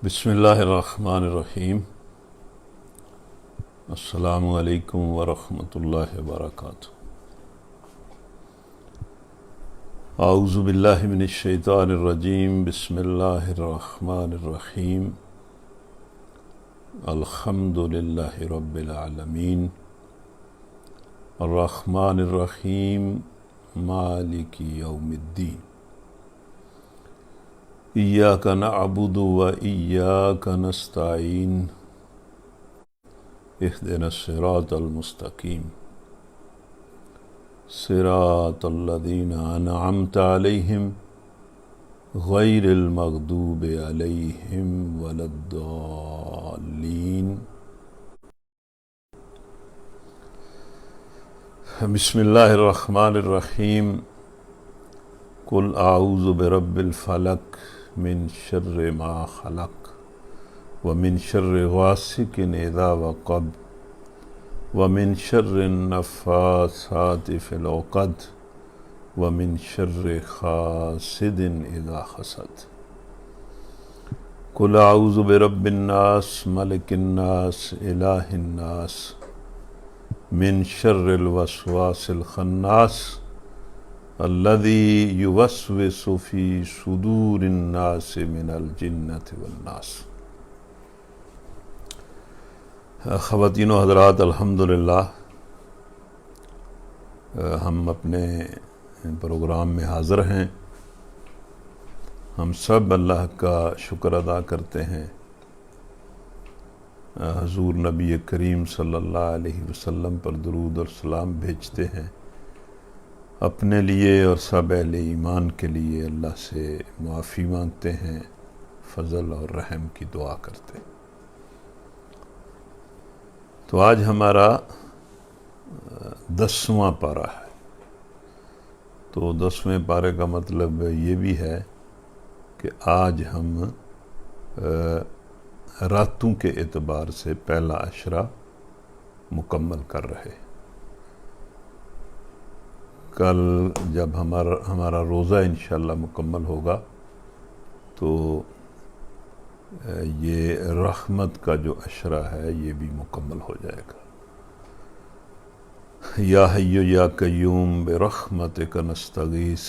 بسم اللہ الرحمن الرحیم۔ السلام علیکم ورحمۃ اللہ وبرکاتہ۔ اعوذ باللہ من الشیطان الرجیم، بسم اللہ الرحمن الرحیم۔ الحمد للہ رب العالمین، الرحمن الرحیم، مالک یوم الدین۔ ایاک نعبد و ایاک نستعین، اہدنا الصراط المستقیم، صراط الذین انعمت علیہم غیر المغضوب علیہم ولا الضالین۔ بسم اللہ الرحمن الرحیم۔ قل اعوذ برب الفلق من شر ما خلق ومن شر غاسق اذا وقب ومن شر النفاثات في العقد ومن شر حاسد اذا حسد۔ قل اعوذ برب الناس ملک الناس الہ الناس من شر الوسواس الخناس الذي يوسوس في صدور الناس من الجنة والناس۔ خواتین و حضرات، الحمدللہ ہم اپنے پروگرام میں حاضر ہیں۔ ہم سب اللہ کا شکر ادا کرتے ہیں، حضور نبی کریم صلی اللہ علیہ وسلم پر درود اور سلام بھیجتے ہیں، اپنے لیے اور سب اہل ایمان کے لیے اللہ سے معافی مانگتے ہیں، فضل اور رحم کی دعا کرتے ہیں۔ تو آج ہمارا 10واں پارہ ہے۔ تو 10ویں پارے کا مطلب یہ بھی ہے کہ آج ہم راتوں کے اعتبار سے پہلا عشرہ مکمل کر رہے ہیں۔ کل جب ہمارا روزہ انشاءاللہ مکمل ہوگا تو یہ رحمت کا جو عشرہ ہے یہ بھی مکمل ہو جائے گا۔ یا حی یا قیوم برحمتک نستغیث،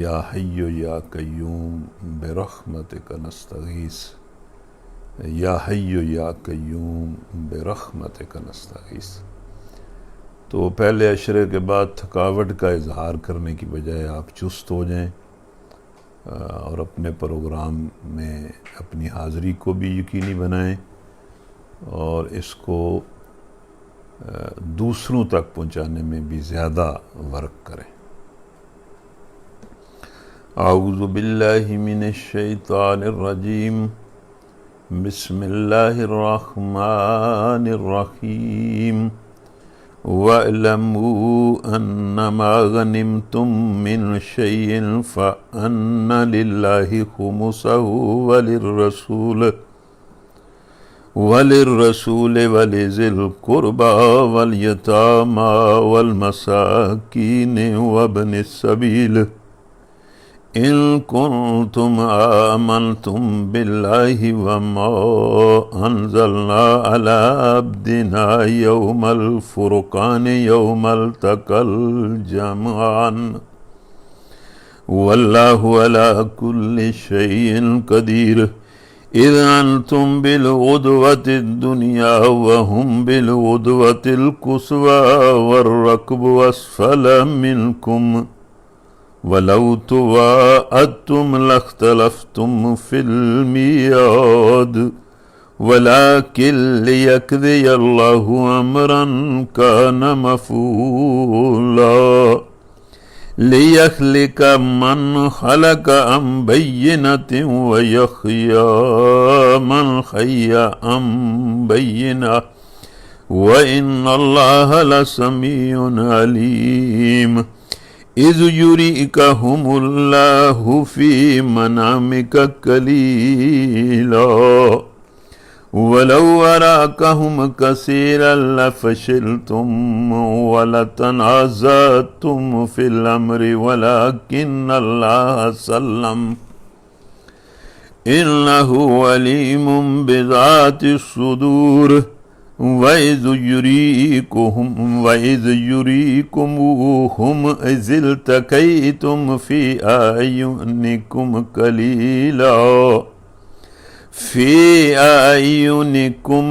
یا حی یا قیوم برحمتک نستغیث، یا حی یا قیوم برحمتک نستغیث۔ تو پہلے عشرے کے بعد تھکاوٹ کا اظہار کرنے کی بجائے آپ چست ہو جائیں اور اپنے پروگرام میں اپنی حاضری کو بھی یقینی بنائیں اور اس کو دوسروں تک پہنچانے میں بھی زیادہ ورک کریں۔ اعوذ باللہ من الشیطان الرجیم، بسم اللہ الرحمن الرحیم۔ وَاعْلَمُوا أَنَّمَا غَنِمْتُم مِّن شَيْءٍ فَأَنَّ لِلَّهِ خُمُسَهُ وَلِلرَّسُولِ وَلِذِي الْقُرْبَى وَالْيَتَامَى وَالْمَسَاكِينِ وَابْنِ السَّبِيلِ إِن كُنتُمْ آمنتم بِاللَّهِ وَمَا أَنزَلْنَا عَلَى عَبْدِنَا يَوْمَ الْفُرْقَانِ يَوْمَ الْتَقَى الْجَمْعَانِ وَاللَّهُ عَلَى كُلِّ شَيْءٍ قَدِيرٌ إِذْ أَنْتُمْ بِالْعُدْوَةِ الدُّنْيَا وَهُمْ بِالْعُدْوَةِ الْقُصْوَى وَالرَّكْبُ أَسْفَلَ مِنْكُمْ وَلَوْ تُوَاعَدْتُمْ لَاخْتَلَفْتُمْ فِي الْمِيعَادِ وَلَكِنْ لِيَقْضِيَ اللَّهُ أَمْرًا كَانَ مَفْعُولًا لِيَهْلِكَ مَنْ هَلَكَ عَنْ بَيِّنَةٍ وَيَحْيَىٰ مَنْ حَيَّ عَنْ بَيِّنَةٍ وَإِنَّ اللَّهَ لَسَمِيعٌ عَلِيمٌ۔ إِذْ يُرِيكَهُمُ اللَّهُ فِي مَنَامِكَ قَلِيلًا وَلَوْ أَرَاكَهُمْ كَثِيرًا لَفَشِلْتُمْ وَلَتَنَازَعْتُمْ فِي الْأَمْرِ وَلَكِنَّ اللَّهَ سَلَّمَ إنه عليم بذات الصدور وإذ يريكموهم إذ التقيتم في أعينكم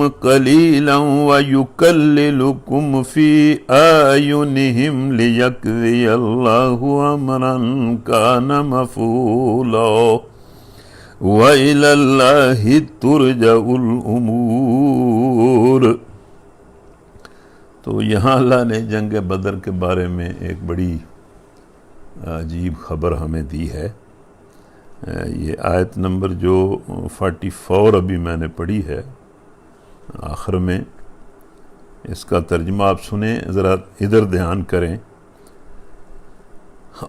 قليلا ويكللكم في أعينهم ليقضي الله أمرا كان مفعولا وَإِلَى اللَّهِ تُرْجَعُ الْأُمُورُ۔ تو یہاں اللہ نے جنگ بدر کے بارے میں ایک بڑی عجیب خبر ہمیں دی ہے۔ یہ آیت نمبر جو 44 ابھی میں نے پڑھی ہے آخر میں، اس کا ترجمہ آپ سنیں، ذرا ادھر دھیان کریں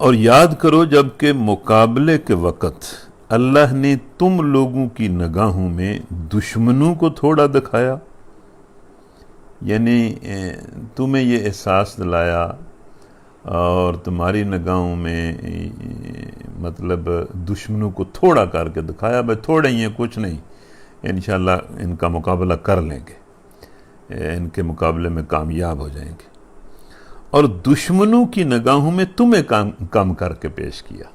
اور یاد کرو جب کہ مقابلے کے وقت اللہ نے تم لوگوں کی نگاہوں میں دشمنوں کو تھوڑا دکھایا، یعنی تمہیں یہ احساس دلایا اور تمہاری نگاہوں میں مطلب دشمنوں کو تھوڑا کر کے دکھایا، بھائی تھوڑے ہی ہیں، کچھ نہیں، انشاءاللہ ان کا مقابلہ کر لیں گے، ان کے مقابلے میں کامیاب ہو جائیں گے، اور دشمنوں کی نگاہوں میں تمہیں کم کر کے پیش کیا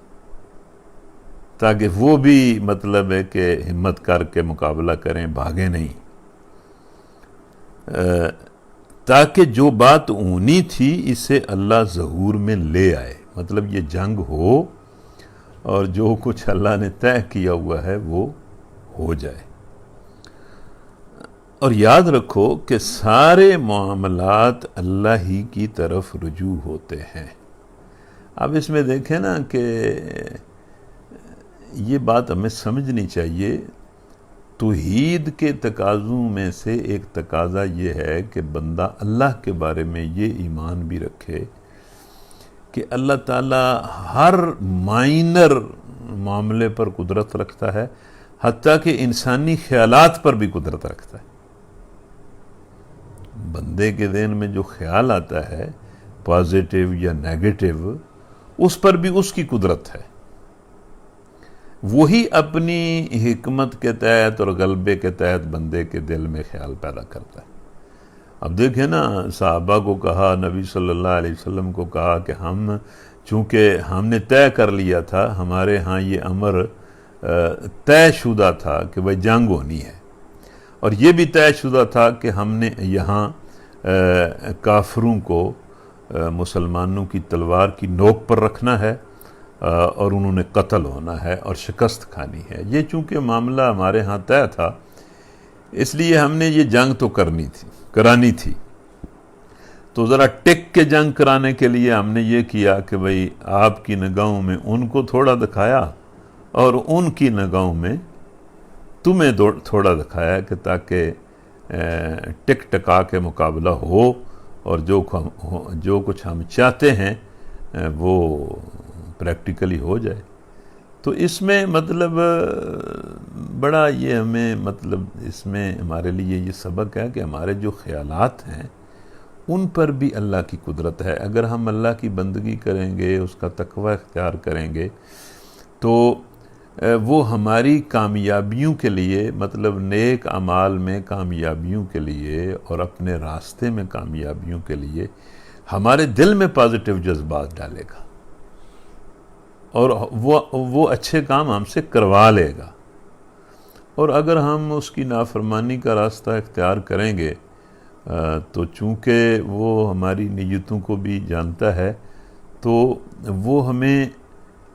تاکہ وہ بھی مطلب ہے کہ ہمت کر کے مقابلہ کریں، بھاگیں نہیں، تاکہ جو بات اونی تھی اسے اللہ ظہور میں لے آئے، مطلب یہ جنگ ہو اور جو کچھ اللہ نے طے کیا ہوا ہے وہ ہو جائے۔ اور یاد رکھو کہ سارے معاملات اللہ ہی کی طرف رجوع ہوتے ہیں۔ اب اس میں دیکھیں نا کہ یہ بات ہمیں سمجھنی چاہیے، توحید کے تقاضوں میں سے ایک تقاضا یہ ہے کہ بندہ اللہ کے بارے میں یہ ایمان بھی رکھے کہ اللہ تعالیٰ ہر مائنر معاملے پر قدرت رکھتا ہے، حتیٰ کہ انسانی خیالات پر بھی قدرت رکھتا ہے۔ بندے کے ذہن میں جو خیال آتا ہے پازیٹیو یا نیگیٹو، اس پر بھی اس کی قدرت ہے، وہی اپنی حکمت کے تحت اور غلبے کے تحت بندے کے دل میں خیال پیدا کرتا ہے۔ اب دیکھیں نا، صحابہ کو کہا، نبی صلی اللہ علیہ وسلم کو کہا کہ چونکہ ہم نے طے کر لیا تھا، ہمارے ہاں یہ امر طے شدہ تھا کہ بھائی جنگ ہونی ہے، اور یہ بھی طے شدہ تھا کہ ہم نے یہاں کافروں کو مسلمانوں کی تلوار کی نوک پر رکھنا ہے اور انہوں نے قتل ہونا ہے اور شکست کھانی ہے۔ یہ چونکہ معاملہ ہمارے ہاں طے تھا، اس لیے ہم نے یہ جنگ تو کرانی تھی، تو ذرا ٹک کے جنگ کرانے کے لیے ہم نے یہ کیا کہ بھئی آپ کی نگاہوں میں ان کو تھوڑا دکھایا اور ان کی نگاہوں میں تمہیں تھوڑا دکھایا، کہ تاکہ ٹک ٹکا کے مقابلہ ہو اور جو کچھ ہم چاہتے ہیں وہ پریکٹیکلی ہو جائے۔ تو اس میں مطلب بڑا یہ ہمیں مطلب اس میں ہمارے لیے یہ سبق ہے کہ ہمارے جو خیالات ہیں ان پر بھی اللہ کی قدرت ہے۔ اگر ہم اللہ کی بندگی کریں گے، اس کا تقوی اختیار کریں گے، تو وہ ہماری کامیابیوں کے لیے، مطلب نیک اعمال میں کامیابیوں کے لیے اور اپنے راستے میں کامیابیوں کے لیے ہمارے دل میں پازیٹیو جذبات ڈالے گا، اور وہ اچھے کام ہم سے کروا لے گا۔ اور اگر ہم اس کی نافرمانی کا راستہ اختیار کریں گے تو چونکہ وہ ہماری نیتوں کو بھی جانتا ہے، تو وہ ہمیں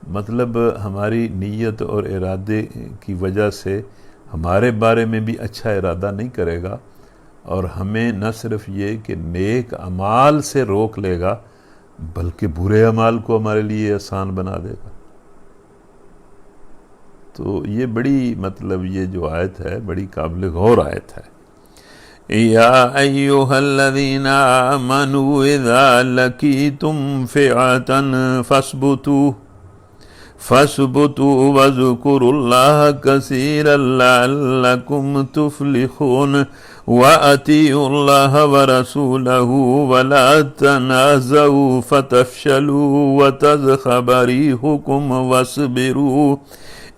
مطلب ہماری نیت اور ارادے کی وجہ سے ہمارے بارے میں بھی اچھا ارادہ نہیں کرے گا، اور ہمیں نہ صرف یہ کہ نیک اعمال سے روک لے گا بلکہ برے اعمال کو ہمارے لیے آسان بنا دے گا۔ تو یہ بڑی مطلب یہ جو آیت ہے بڑی قابل غور آیت ہے۔ یا ایھا الذین آمنوا اذا لقیتم فئۃ فاثبتوا واذکروا اللہ کثیرا لعلکم تفلحون وَأَطِيعُوا اللَّهَ وَرَسُولَهُ وَلَا تَنَازَعُوا فَتَفْشَلُوا وَتَذْهَبَ رِيحُكُمْ وَاصْبِرُوا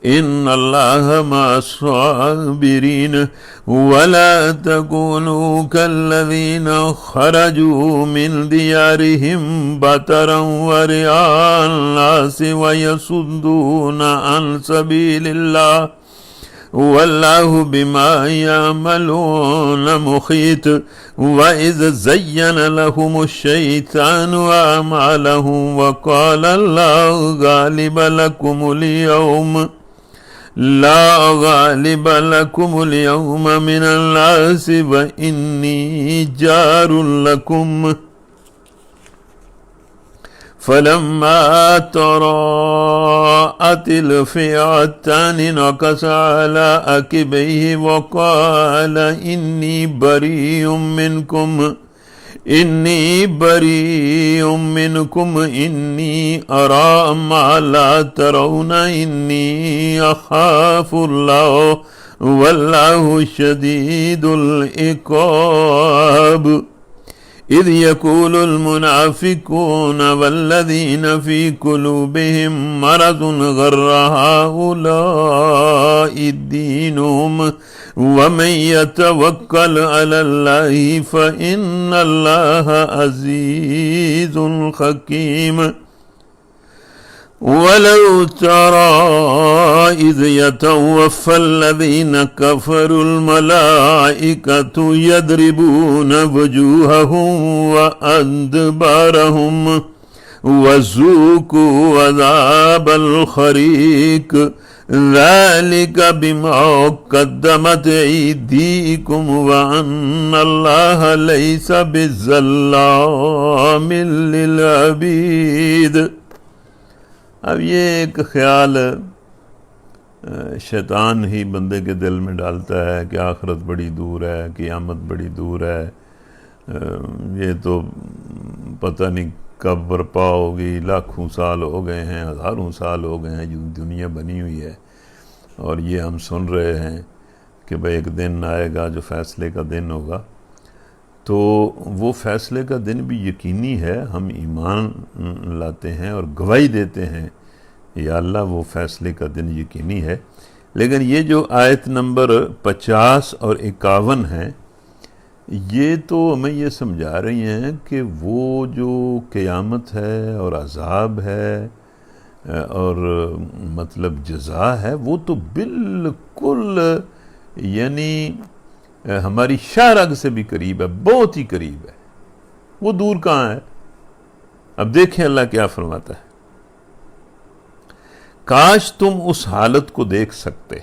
إن الله مع الصابرين ولا تكونوا كالذين خرجوا من ديارهم بطرا ورئاء الناس ويصدون عن سبيل الله والله بما يعملون محيط وإذ زين لهم الشيطان أعمالهم وقال الله غالب لكم اليوم لا غالب لكم اليوم من الناس وإني جار لكم فلما تراءت الفئتان نكص على عقبيه وقال إني بريء منكم إني أرى ما لا ترون إني أخاف الله والله شديد العقاب إذ يقول المنافقون والذين في قلوبهم مرض غر هؤلاء دينهم ومن يتوكل على الله فإن الله عزيز حكيم ولو ترى إذ يتوفى الذين كفروا الملائكة يضربون وجوههم وأدبارهم وذوقوا عذاب الحريق ذلك بما قدمت أيديكم وأن الله ليس بالظلام للعبيد۔ اب یہ ایک خیال شیطان ہی بندے کے دل میں ڈالتا ہے کہ آخرت بڑی دور ہے، قیامت بڑی دور ہے، یہ تو پتہ نہیں کب برپا ہوگی، لاکھوں سال ہو گئے ہیں، ہزاروں سال ہو گئے ہیں دنیا بنی ہوئی ہے، اور یہ ہم سن رہے ہیں کہ بھئی ایک دن آئے گا جو فیصلے کا دن ہوگا۔ تو وہ فیصلے کا دن بھی یقینی ہے، ہم ایمان لاتے ہیں اور گواہی دیتے ہیں یا اللہ وہ فیصلے کا دن یقینی ہے، لیکن یہ جو آیت نمبر 50 اور 51 ہے یہ تو ہمیں یہ سمجھا رہی ہیں کہ وہ جو قیامت ہے اور عذاب ہے اور مطلب جزا ہے وہ تو بالکل یعنی ہماری شاہ رگ سے بھی قریب ہے، بہت ہی قریب ہے، وہ دور کہاں ہے؟ اب دیکھیں اللہ کیا فرماتا ہے، کاش تم اس حالت کو دیکھ سکتے،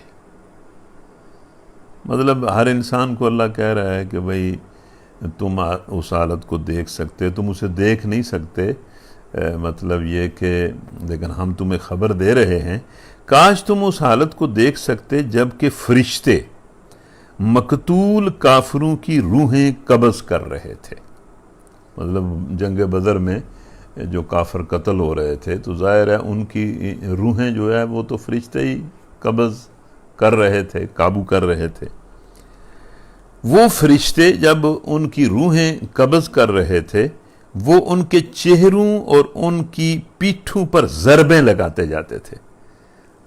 مطلب ہر انسان کو اللہ کہہ رہا ہے کہ بھئی تم اس حالت کو دیکھ سکتے، تم اسے دیکھ نہیں سکتے، مطلب یہ کہ لیکن ہم تمہیں خبر دے رہے ہیں، کاش تم اس حالت کو دیکھ سکتے جب کہ فرشتے مقتول کافروں کی روحیں قبض کر رہے تھے۔ مطلب جنگ بدر میں جو کافر قتل ہو رہے تھے تو ظاہر ہے ان کی روحیں جو ہے وہ تو فرشتے ہی قبض کر رہے تھے، قابو کر رہے تھے۔ وہ فرشتے جب ان کی روحیں قبض کر رہے تھے وہ ان کے چہروں اور ان کی پیٹھوں پر ضربیں لگاتے جاتے تھے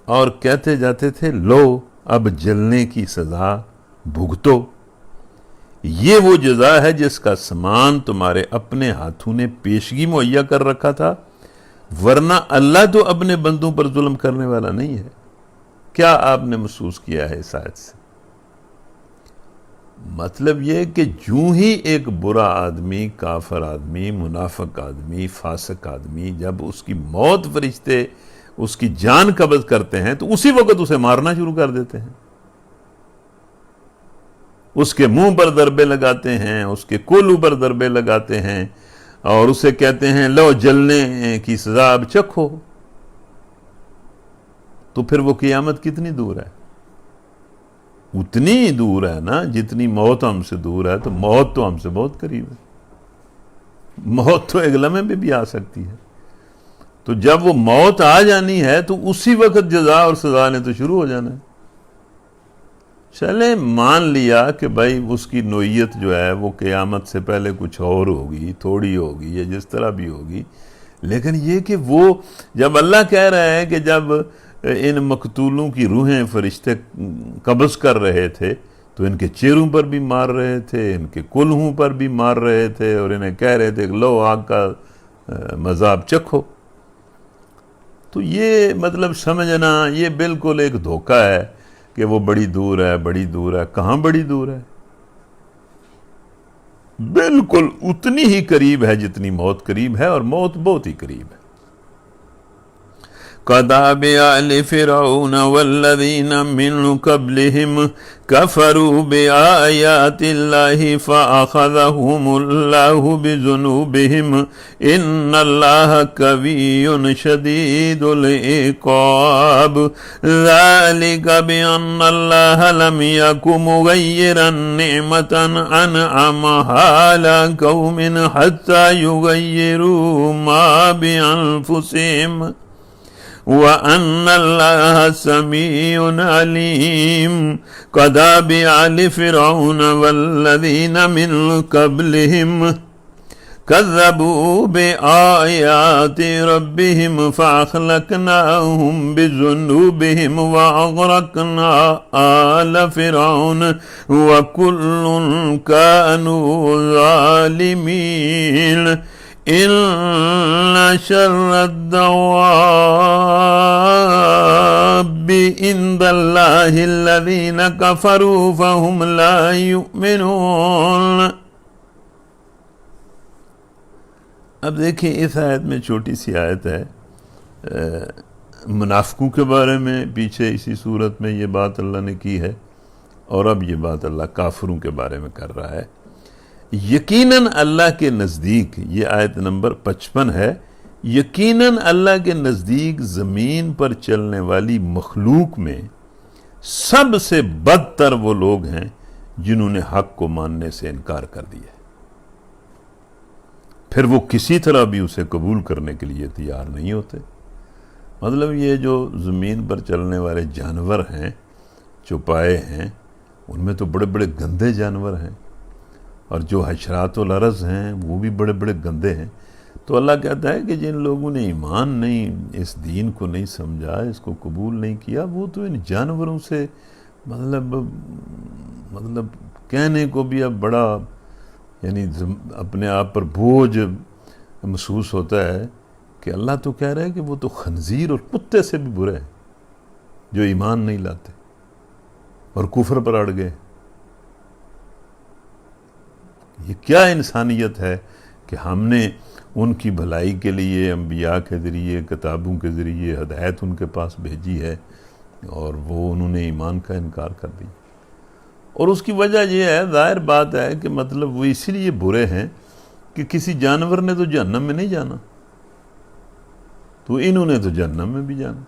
اور کہتے جاتے تھے لو اب جلنے کی سزا بھگتو، یہ وہ جزا ہے جس کا سامان تمہارے اپنے ہاتھوں نے پیشگی مہیا کر رکھا تھا، ورنہ اللہ تو اپنے بندوں پر ظلم کرنے والا نہیں ہے۔ کیا آپ نے محسوس کیا ہے اس آیت سے؟ مطلب یہ کہ جو ہی ایک برا آدمی، کافر آدمی، منافق آدمی، فاسق آدمی جب اس کی موت فرشتے اس کی جان قبض کرتے ہیں تو اسی وقت اسے مارنا شروع کر دیتے ہیں، اس کے منہ پر ضربے لگاتے ہیں، اس کے کولوں پر ضربے لگاتے ہیں اور اسے کہتے ہیں لو جلنے کی سزا اب چکھو۔ تو پھر وہ قیامت کتنی دور ہے؟ اتنی دور ہے نا جتنی موت ہم سے دور ہے، تو موت تو ہم سے بہت قریب ہے، موت تو ایک لمحے میں بھی آ سکتی ہے۔ تو جب وہ موت آ جانی ہے تو اسی وقت جزا اور سزا نے تو شروع ہو جانا ہے۔ چلیں مان لیا کہ بھائی اس کی نوعیت جو ہے وہ قیامت سے پہلے کچھ اور ہوگی، تھوڑی ہوگی یا جس طرح بھی ہوگی، لیکن یہ کہ وہ جب اللہ کہہ رہا ہے کہ جب ان مقتولوں کی روحیں فرشتے قبض کر رہے تھے تو ان کے چہروں پر بھی مار رہے تھے، ان کے کلہوں پر بھی مار رہے تھے، اور انہیں کہہ رہے تھے کہ لو آگ کا مذاق چکھو۔ تو یہ مطلب سمجھنا یہ بالکل ایک دھوکہ ہے کہ وہ بڑی دور ہے، بڑی دور ہے۔ کہاں بڑی دور ہے؟ بالکل اتنی ہی قریب ہے جتنی موت قریب ہے، اور موت بہت ہی قریب ہے۔ كداب آل فرعون والذين من قبلهم كفروا بآيات الله فأخذهم الله بذنوبهم إن الله قوي شديد العقاب ذلك بأن الله لم يكن مغيرا نعمة أنعمها على قوم حتى يغيروا ما بأنفسهم وَأَنَّ اللَّهَ سَمِيعٌ عَلِيمٌ كَدَابِ آلِ فِرْعَوْنَ وَالَّذِينَ مِن قَبْلِهِمْ كَذَّبُوا بِآيَاتِ رَبِّهِمْ فَأَهْلَكْنَاهُمْ بِذُنُوبِهِمْ وَأَغْرَقْنَا آلَ فِرْعَوْنَ وَكُلٌّ كَانُوا ظَالِمِينَ إِنَّ شَرَّ الدَّوَابِّ عِندَ اللَّهِ الَّذِينَ كَفَرُوا فَهُمْ لَا يُؤْمِنُونَ۔ اب دیکھیں اس آیت میں چھوٹی سی آیت ہے منافقوں کے بارے میں، پیچھے اسی صورت میں یہ بات اللہ نے کی ہے، اور اب یہ بات اللہ کافروں کے بارے میں کر رہا ہے۔ یقیناً اللہ کے نزدیک، یہ آیت نمبر 55 ہے، یقیناً اللہ کے نزدیک زمین پر چلنے والی مخلوق میں سب سے بدتر وہ لوگ ہیں جنہوں نے حق کو ماننے سے انکار کر دیا، پھر وہ کسی طرح بھی اسے قبول کرنے کے لیے تیار نہیں ہوتے۔ مطلب یہ جو زمین پر چلنے والے جانور ہیں، چوپائے ہیں، ان میں تو بڑے بڑے گندے جانور ہیں، اور جو حشرات الارض ہیں وہ بھی بڑے بڑے گندے ہیں۔ تو اللہ کہتا ہے کہ جن لوگوں نے ایمان نہیں، اس دین کو نہیں سمجھا، اس کو قبول نہیں کیا، وہ تو ان جانوروں سے مطلب کہنے کو بھی اب بڑا یعنی اپنے آپ پر بوجھ محسوس ہوتا ہے کہ اللہ تو کہہ رہا ہے کہ وہ تو خنزیر اور کتے سے بھی برے ہیں جو ایمان نہیں لاتے اور کفر پر اڑ گئے۔ یہ کیا انسانیت ہے کہ ہم نے ان کی بھلائی کے لیے انبیاء کے ذریعے، کتابوں کے ذریعے ہدایت ان کے پاس بھیجی ہے، اور انہوں نے ایمان کا انکار کر دیا۔ اور اس کی وجہ یہ ہے، ظاہر بات ہے کہ مطلب وہ اسی لیے برے ہیں کہ کسی جانور نے تو جہنم میں نہیں جانا، تو انہوں نے تو جہنم میں بھی جانا۔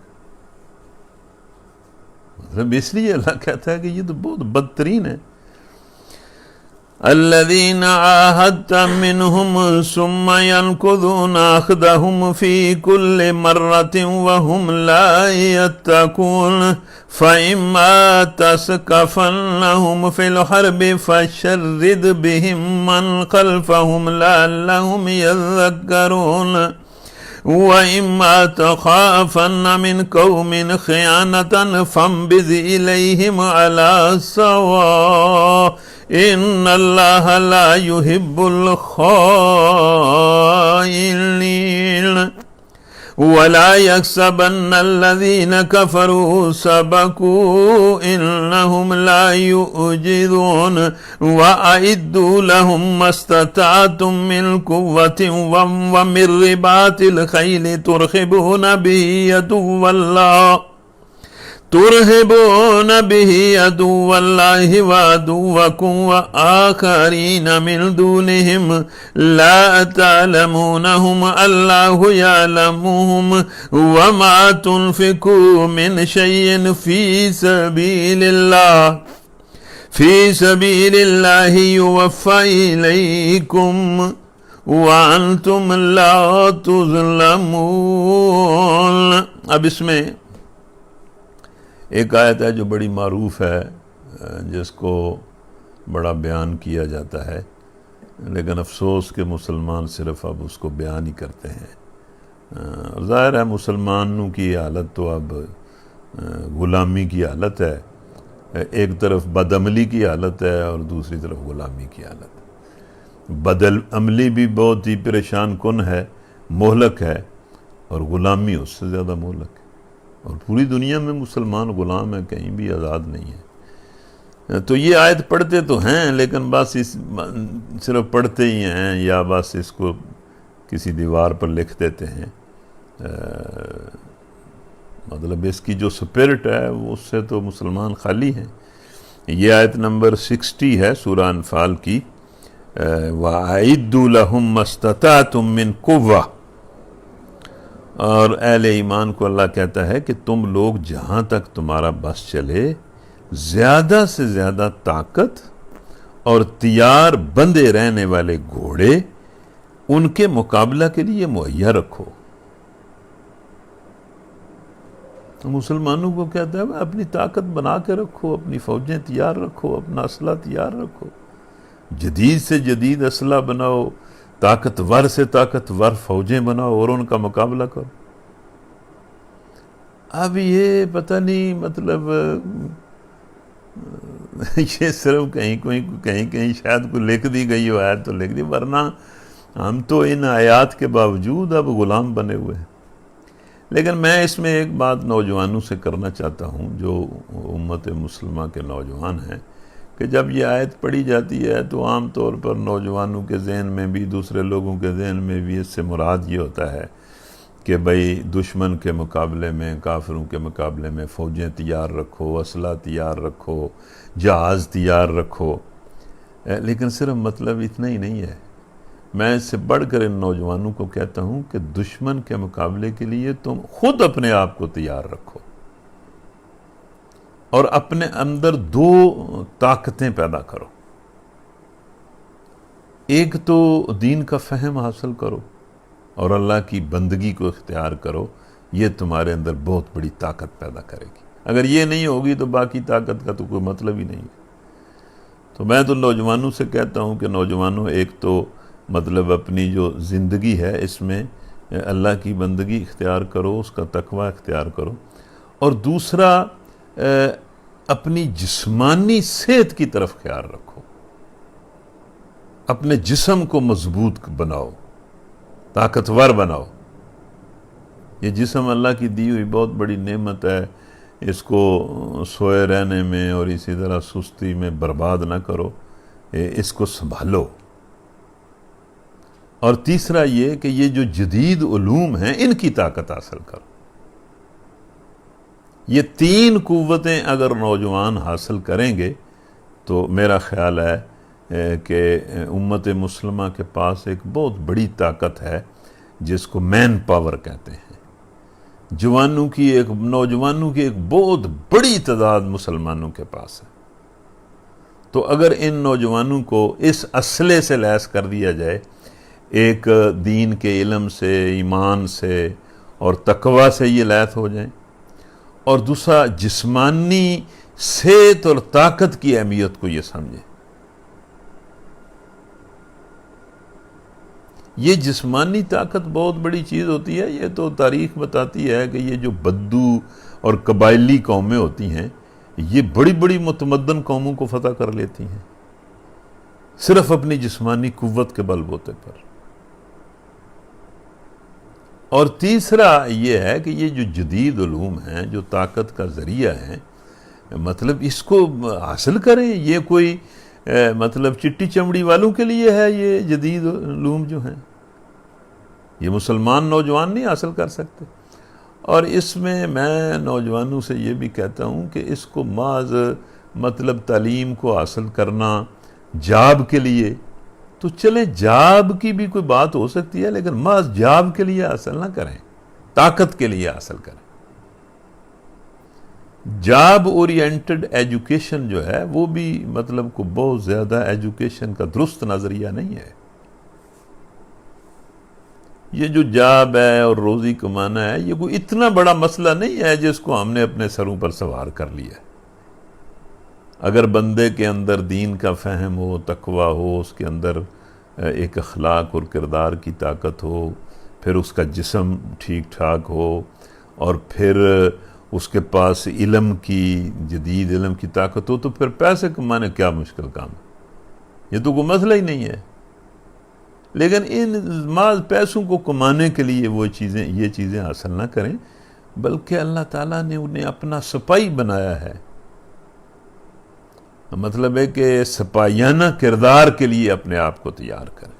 مطلب اس لیے اللہ کہتا ہے کہ یہ تو بہت بدترین ہے۔ الذين عاهدت منهم ثم ينقضون عهدهم في كل مرة وهم لا يتقون فإما تثقفنهم في الحرب فشرد بهم من خلفهم لعلهم يذكرون وَإِمَّا تَخَافَنَّ مِنْ قَوْمٍ خِيَانَةً فَانبِذْ إِلَيْهِمْ عَلَى سَوَاءٍ إِنَّ اللَّهَ لَا يُحِبُّ الْخَائِنِينَ وَلَا يَحْسَبَنَّ الَّذِينَ كَفَرُوا سَبَقُوا إِنَّهُمْ لَا يُعْجِزُونَ وَأَعِدُّوا لَهُم مَّا اسْتَطَعْتُم مِّن قُوَّةٍ وَمِن رِّبَاطِ الْخَيْلِ تُرْهِبُونَ بِهِ عَدُوَّ اللَّهِ وَعَدُوَّكُمْ وَآخَرِينَ مِن دُونِهِمْ لَا تَعْلَمُونَهُمْ اللَّهُ يَعْلَمُهُمْ وَمَا تُنْفِقُوا مِنْ شَيْءٍ فِي سَبِيلِ اللَّهِ يُوَفَّ إِلَيْكُمْ وَأَنْتُمْ لَا تُظْلَمُونَ۔ اب اس میں ایک آیت ہے جو بڑی معروف ہے، جس کو بڑا بیان کیا جاتا ہے، لیکن افسوس کہ مسلمان صرف اب اس کو بیان ہی کرتے ہیں۔ ظاہر ہے مسلمانوں کی حالت تو اب غلامی کی حالت ہے، ایک طرف بد عملی کی حالت ہے اور دوسری طرف غلامی کی حالت ہے۔ بد عملی بھی بہت ہی پریشان کن ہے، مہلک ہے، اور غلامی اس سے زیادہ مہلک ہے، اور پوری دنیا میں مسلمان غلام ہیں، کہیں بھی آزاد نہیں ہے۔ تو یہ آیت پڑھتے تو ہیں لیکن بس صرف پڑھتے ہی ہیں، یا بس اس کو کسی دیوار پر لکھ دیتے ہیں۔ مطلب اس کی جو سپرٹ ہے اس سے تو مسلمان خالی ہیں۔ یہ آیت نمبر 60 ہے سورہ انفال کی، وَأَعِدُّوا لَهُم مَّا اسْتَطَعْتُم مِّن قُوَّةٍ، اور اہل ایمان کو اللہ کہتا ہے کہ تم لوگ جہاں تک تمہارا بس چلے زیادہ سے زیادہ طاقت اور تیار بندے رہنے والے گھوڑے ان کے مقابلہ کے لیے مہیا رکھو۔ مسلمانوں کو کہتا ہے اپنی طاقت بنا کے رکھو، اپنی فوجیں تیار رکھو، اپنا اسلحہ تیار رکھو، جدید سے جدید اسلحہ بناؤ، طاقتور سے طاقتور فوجیں بناؤ اور ان کا مقابلہ کرو۔ اب یہ پتہ نہیں، مطلب یہ صرف کہیں شاید کوئی لکھ دی گئی ہو آیت تو لکھ دی، ورنہ ہم تو ان آیات کے باوجود اب غلام بنے ہوئے ہیں۔ لیکن میں اس میں ایک بات نوجوانوں سے کرنا چاہتا ہوں، جو امت مسلمہ کے نوجوان ہیں، کہ جب یہ آیت پڑھی جاتی ہے تو عام طور پر نوجوانوں کے ذہن میں بھی، دوسرے لوگوں کے ذہن میں بھی اس سے مراد یہ ہوتا ہے کہ بھئی دشمن کے مقابلے میں، کافروں کے مقابلے میں فوجیں تیار رکھو، اسلحہ تیار رکھو، جہاز تیار رکھو۔ لیکن صرف مطلب اتنا ہی نہیں ہے، میں اس سے بڑھ کر ان نوجوانوں کو کہتا ہوں کہ دشمن کے مقابلے کے لیے تم خود اپنے آپ کو تیار رکھو، اور اپنے اندر دو طاقتیں پیدا کرو۔ ایک تو دین کا فہم حاصل کرو اور اللہ کی بندگی کو اختیار کرو، یہ تمہارے اندر بہت بڑی طاقت پیدا کرے گی۔ اگر یہ نہیں ہوگی تو باقی طاقت کا تو کوئی مطلب ہی نہیں ہے۔ تو میں تو نوجوانوں سے کہتا ہوں کہ نوجوانوں، ایک تو مطلب اپنی جو زندگی ہے اس میں اللہ کی بندگی اختیار کرو، اس کا تقوی اختیار کرو، اور دوسرا اپنی جسمانی صحت کی طرف خیال رکھو، اپنے جسم کو مضبوط بناؤ، طاقتور بناؤ۔ یہ جسم اللہ کی دی ہوئی بہت بڑی نعمت ہے، اس کو سوئے رہنے میں اور اسی طرح سستی میں برباد نہ کرو، اس کو سنبھالو۔ اور تیسرا یہ کہ یہ جو جدید علوم ہیں ان کی طاقت حاصل کرو۔ یہ تین قوتیں اگر نوجوان حاصل کریں گے تو میرا خیال ہے کہ امت مسلمہ کے پاس ایک بہت بڑی طاقت ہے جس کو مین پاور کہتے ہیں۔ نوجوانوں کی ایک بہت بڑی تعداد مسلمانوں کے پاس ہے۔ تو اگر ان نوجوانوں کو اس اسلحے سے لیس کر دیا جائے، ایک دین کے علم سے، ایمان سے اور تقوی سے یہ لیس ہو جائیں، اور دوسرا جسمانی صحت اور طاقت کی اہمیت کو یہ سمجھیں۔ یہ جسمانی طاقت بہت بڑی چیز ہوتی ہے۔ یہ تو تاریخ بتاتی ہے کہ یہ جو بدو اور قبائلی قومیں ہوتی ہیں یہ بڑی بڑی متمدن قوموں کو فتح کر لیتی ہیں صرف اپنی جسمانی قوت کے بل بوتے پر۔ اور تیسرا یہ ہے کہ یہ جو جدید علوم ہیں، جو طاقت کا ذریعہ ہیں، مطلب اس کو حاصل کریں۔ یہ کوئی مطلب چٹی چمڑی والوں کے لیے ہے، یہ جدید علوم جو ہیں یہ مسلمان نوجوان نہیں حاصل کر سکتے۔ اور اس میں نوجوانوں سے یہ بھی کہتا ہوں کہ اس کو محض مطلب تعلیم کو حاصل کرنا جاب کے لیے، تو چلے جاب کی بھی کوئی بات ہو سکتی ہے، لیکن محض جاب کے لیے حاصل نہ کریں، طاقت کے لیے حاصل کریں۔ جاب اورینٹڈ ایجوکیشن جو ہے وہ بھی مطلب کو بہت زیادہ ایجوکیشن کا درست نظریہ نہیں ہے۔ یہ جو جاب ہے اور روزی کمانا ہے یہ کوئی اتنا بڑا مسئلہ نہیں ہے جس کو ہم نے اپنے سروں پر سوار کر لیا ہے۔ اگر بندے کے اندر دین کا فہم ہو، تقوی ہو، اس کے اندر ایک اخلاق اور کردار کی طاقت ہو، پھر اس کا جسم ٹھیک ٹھاک ہو، اور پھر اس کے پاس علم کی جدید علم کی طاقت ہو، تو پھر پیسے کمانے کیا مشکل کام ہے؟ یہ تو کوئی مسئلہ ہی نہیں ہے۔ لیکن ان مال پیسوں کو کمانے کے لیے یہ چیزیں حاصل نہ کریں، بلکہ اللہ تعالیٰ نے انہیں اپنا سپاہی بنایا ہے۔ مطلب ہے کہ سپاہیانہ کردار کے لیے اپنے آپ کو تیار کریں،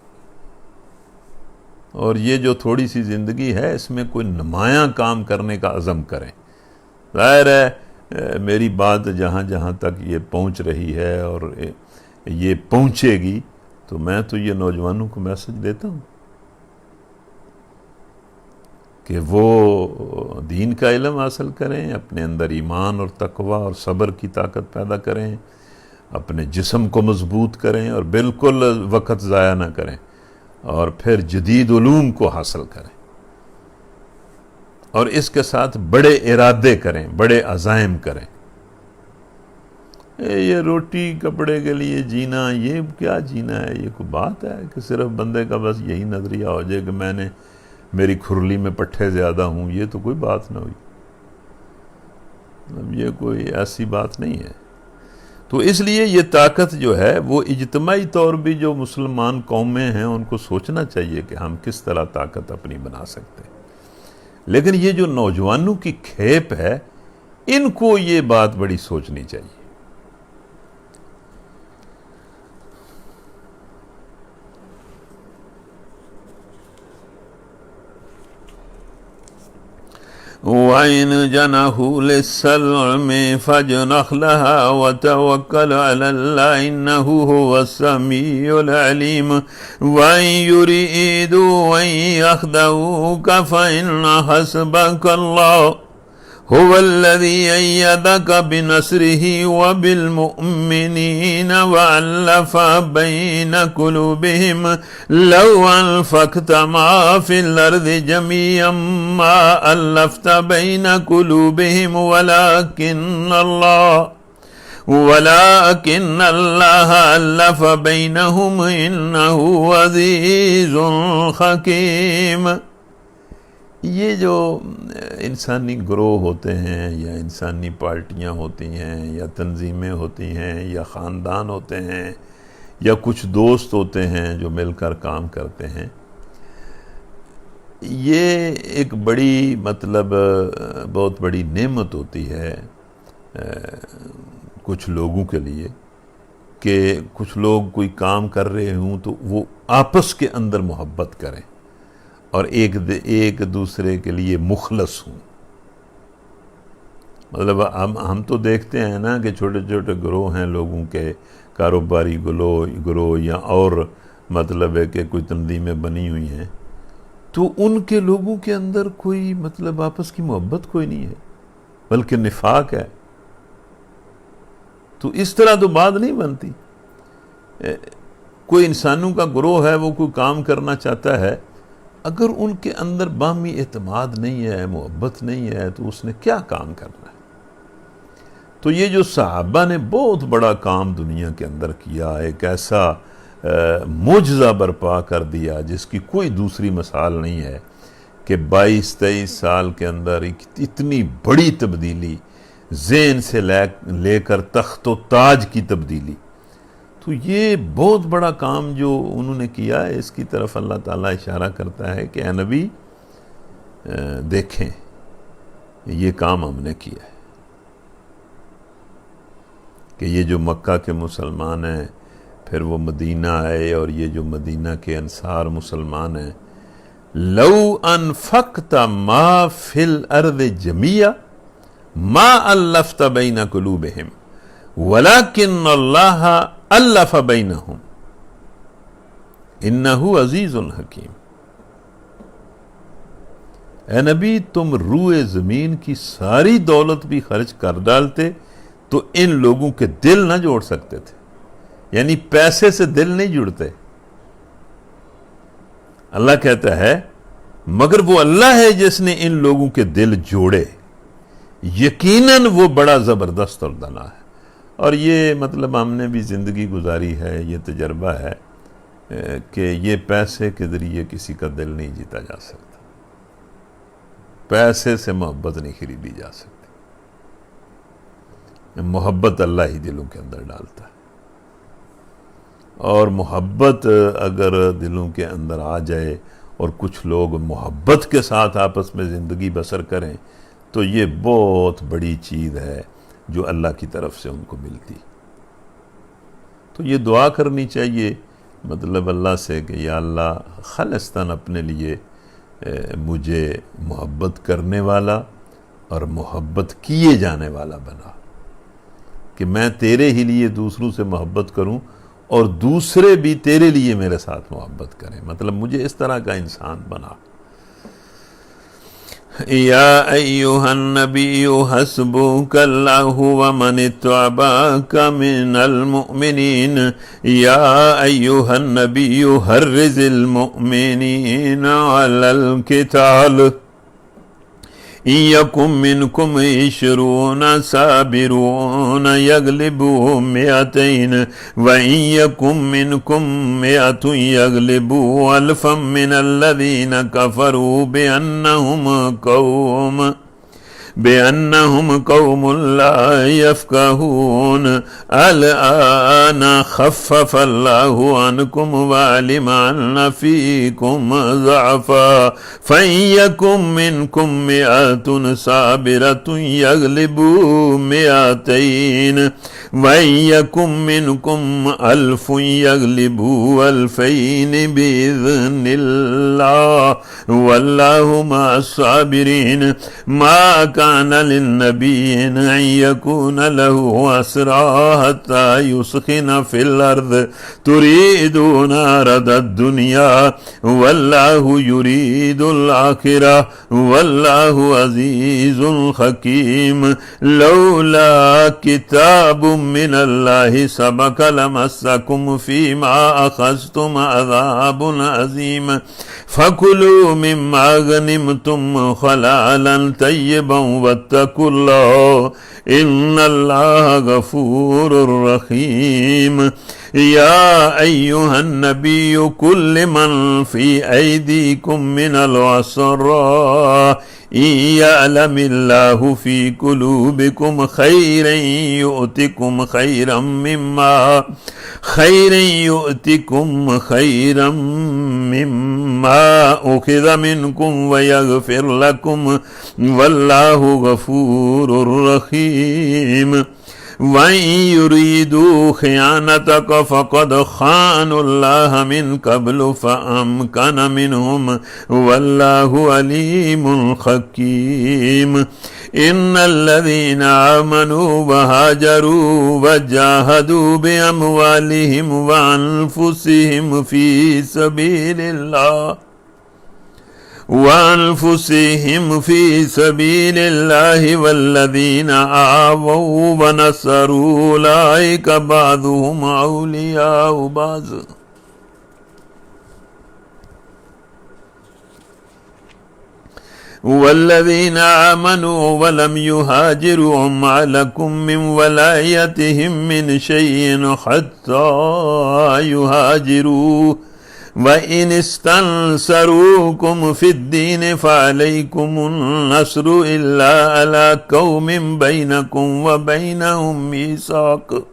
اور یہ جو تھوڑی سی زندگی ہے اس میں کوئی نمایاں کام کرنے کا عزم کریں۔ ظاہر ہے میری بات جہاں جہاں تک یہ پہنچ رہی ہے اور یہ پہنچے گی، تو میں تو یہ نوجوانوں کو میسج دیتا ہوں کہ وہ دین کا علم حاصل کریں، اپنے اندر ایمان اور تقوی اور صبر کی طاقت پیدا کریں، اپنے جسم کو مضبوط کریں اور بالکل وقت ضائع نہ کریں، اور پھر جدید علوم کو حاصل کریں، اور اس کے ساتھ بڑے ارادے کریں، بڑے عزائم کریں۔ یہ روٹی کپڑے کے لیے جینا، یہ کیا جینا ہے؟ یہ کوئی بات ہے کہ صرف بندے کا بس یہی نظریہ ہو جائے کہ میری کھرلی میں پٹھے زیادہ ہوں؟ یہ تو کوئی بات نہ ہوئی، یہ کوئی ایسی بات نہیں ہے۔ تو اس لیے یہ طاقت جو ہے وہ اجتماعی طور بھی جو مسلمان قومیں ہیں ان کو سوچنا چاہیے کہ ہم کس طرح طاقت اپنی بنا سکتے ہیں۔ لیکن یہ جو نوجوانوں کی کھیپ ہے، ان کو یہ بات بڑی سوچنی چاہیے۔ وَإِنْ جَنَحُوا لِلسَّلْمِ فَاجْنَحْ لَهَا وَتَوَكَّلْ عَلَى اللَّهِ إِنَّهُ هُوَ السَّمِيعُ الْعَلِيمُ وَإِنْ يُرِيدُوا أَنْ يَخْدَعُوكَ فَإِنَّ حَسْبَكَ اللَّهُ هو الذي أيدك بنصره وبالمؤمنين وألف بين قلوبهم لو أنفقت ما في الأرض جميعا ما ألفت بين قلوبهم ولكن الله ألف بينهم إنه عزيز حكيم۔ یہ جو انسانی گروہ ہوتے ہیں یا انسانی پارٹیاں ہوتی ہیں یا تنظیمیں ہوتی ہیں یا خاندان ہوتے ہیں یا کچھ دوست ہوتے ہیں جو مل کر کام کرتے ہیں، یہ ایک بڑی بہت بڑی نعمت ہوتی ہے کچھ لوگوں کے لیے کہ کچھ لوگ کوئی کام کر رہے ہوں تو وہ آپس کے اندر محبت کریں اور ایک دوسرے کے لیے مخلص ہوں۔ مطلب ہم تو دیکھتے ہیں نا کہ چھوٹے چھوٹے گروہ ہیں لوگوں کے، کاروباری گروہ یا اور مطلب ہے کہ کوئی تنظیمیں بنی ہوئی ہیں، تو ان کے لوگوں کے اندر کوئی آپس کی محبت کوئی نہیں ہے، بلکہ نفاق ہے۔ تو اس طرح تو بات نہیں بنتی۔ کوئی انسانوں کا گروہ ہے، وہ کوئی کام کرنا چاہتا ہے، اگر ان کے اندر باہمی اعتماد نہیں ہے، محبت نہیں ہے، تو اس نے کیا کام کرنا ہے؟ تو یہ جو صحابہ نے بہت بڑا کام دنیا کے اندر کیا، ایک ایسا معجزہ برپا کر دیا جس کی کوئی دوسری مثال نہیں ہے کہ 22-23 سال کے اندر اتنی بڑی تبدیلی، ذہن سے لے کر تخت و تاج کی تبدیلی، تو یہ بہت بڑا کام جو انہوں نے کیا ہے، اس کی طرف اللہ تعالیٰ اشارہ کرتا ہے کہ اے نبی دیکھیں یہ کام ہم نے کیا ہے، کہ یہ جو مکہ کے مسلمان ہیں پھر وہ مدینہ آئے، اور یہ جو مدینہ کے انصار مسلمان ہیں، لو انفقت ما فی الارض جمیعا ما الفت بین قلوبہم ولکن اللہ الف بینہم انہ عزیز حکیم۔ اے نبی، تم روئے زمین کی ساری دولت بھی خرچ کر ڈالتے تو ان لوگوں کے دل نہ جوڑ سکتے تھے، یعنی پیسے سے دل نہیں جڑتے۔ اللہ کہتا ہے مگر وہ اللہ ہے جس نے ان لوگوں کے دل جوڑے، یقیناً وہ بڑا زبردست اور دانا ہے۔ اور یہ ہم نے بھی زندگی گزاری ہے، یہ تجربہ ہے کہ یہ پیسے کے ذریعے کسی کا دل نہیں جیتا جا سکتا، پیسے سے محبت نہیں خریدی جا سکتی۔ محبت اللہ ہی دلوں کے اندر ڈالتا ہے، اور محبت اگر دلوں کے اندر آ جائے اور کچھ لوگ محبت کے ساتھ آپس میں زندگی بسر کریں تو یہ بہت بڑی چیز ہے جو اللہ کی طرف سے ان کو ملتی۔ تو یہ دعا کرنی چاہیے مطلب اللہ سے کہ یا اللہ خالصتاً اپنے لیے مجھے محبت کرنے والا اور محبت کیے جانے والا بنا، کہ میں تیرے ہی لیے دوسروں سے محبت کروں اور دوسرے بھی تیرے لیے میرے ساتھ محبت کریں، مطلب مجھے اس طرح کا انسان بنا۔ یا ایہا النبی حسبک اللہ ومن اتبعک من المؤمنین یا ایہا النبی حرض المؤمنین علی القتال إن يكن منكم 20 صابرون يغلبوا 200 وإن يكن منكم 100 يغلبوا 1000 من الذين كفروا بأنهم قوم لا يفقهون الآن خفف الله عنكم وعلم أن فيكم ضعفا فإن يكن منكم 100 صابرة يغلبوا 200 وإن يكن منكم 1000 يغلبوا 2000 بإذن الله والله مع الصابرين ما كان للنبي أن يكون له أسرى حتى يسخن في الأرض تريدون عرض الدنيا والله يريد الآخرة والله عزيز حكيم لولا كتاب من الله سبق لمسكم فيما أخذتم عذاب عظيم فكلوا مما غنمتم حلالا طيبا واتقوا الله إن الله غفور رحيم يا أيها النبي قل لمن في أيديكم من العسرى إن يعلم الله في قلوبكم خيرا يؤتكم خيرا مما أخذ منكم ويغفر لكم والله غفور رحيم وَإِن يُرِيدُوا خِيَانَتَكَ فَقَدْ خَانُوا اللَّهَ مِن قَبْلُ فَأَمْكَنَ مِنْهُمْ وَاللَّهُ عَلِيمٌ حَكِيمٌ إِنَّ الَّذِينَ آمَنُوا وَهَاجَرُوا وَجَاهَدُوا بِأَمْوَالِهِمْ وَأَنفُسِهِمْ في سبيل الله والذين آووا ونصروا أولئك بعضهم أولياء بعض والذين آمنوا ولم يهاجروا ما لكم من ولايتهم من شيء حتى يهاجروا وَإِنِ اسْتَنْصَرُوكُمْ فِي الدِّينِ فَعَلَيْكُمُ النَّصْرُ إِلَّا عَلَى قَوْمٍ بَيْنَكُمْ وَبَيْنَهُمْ مِيثَاقٌ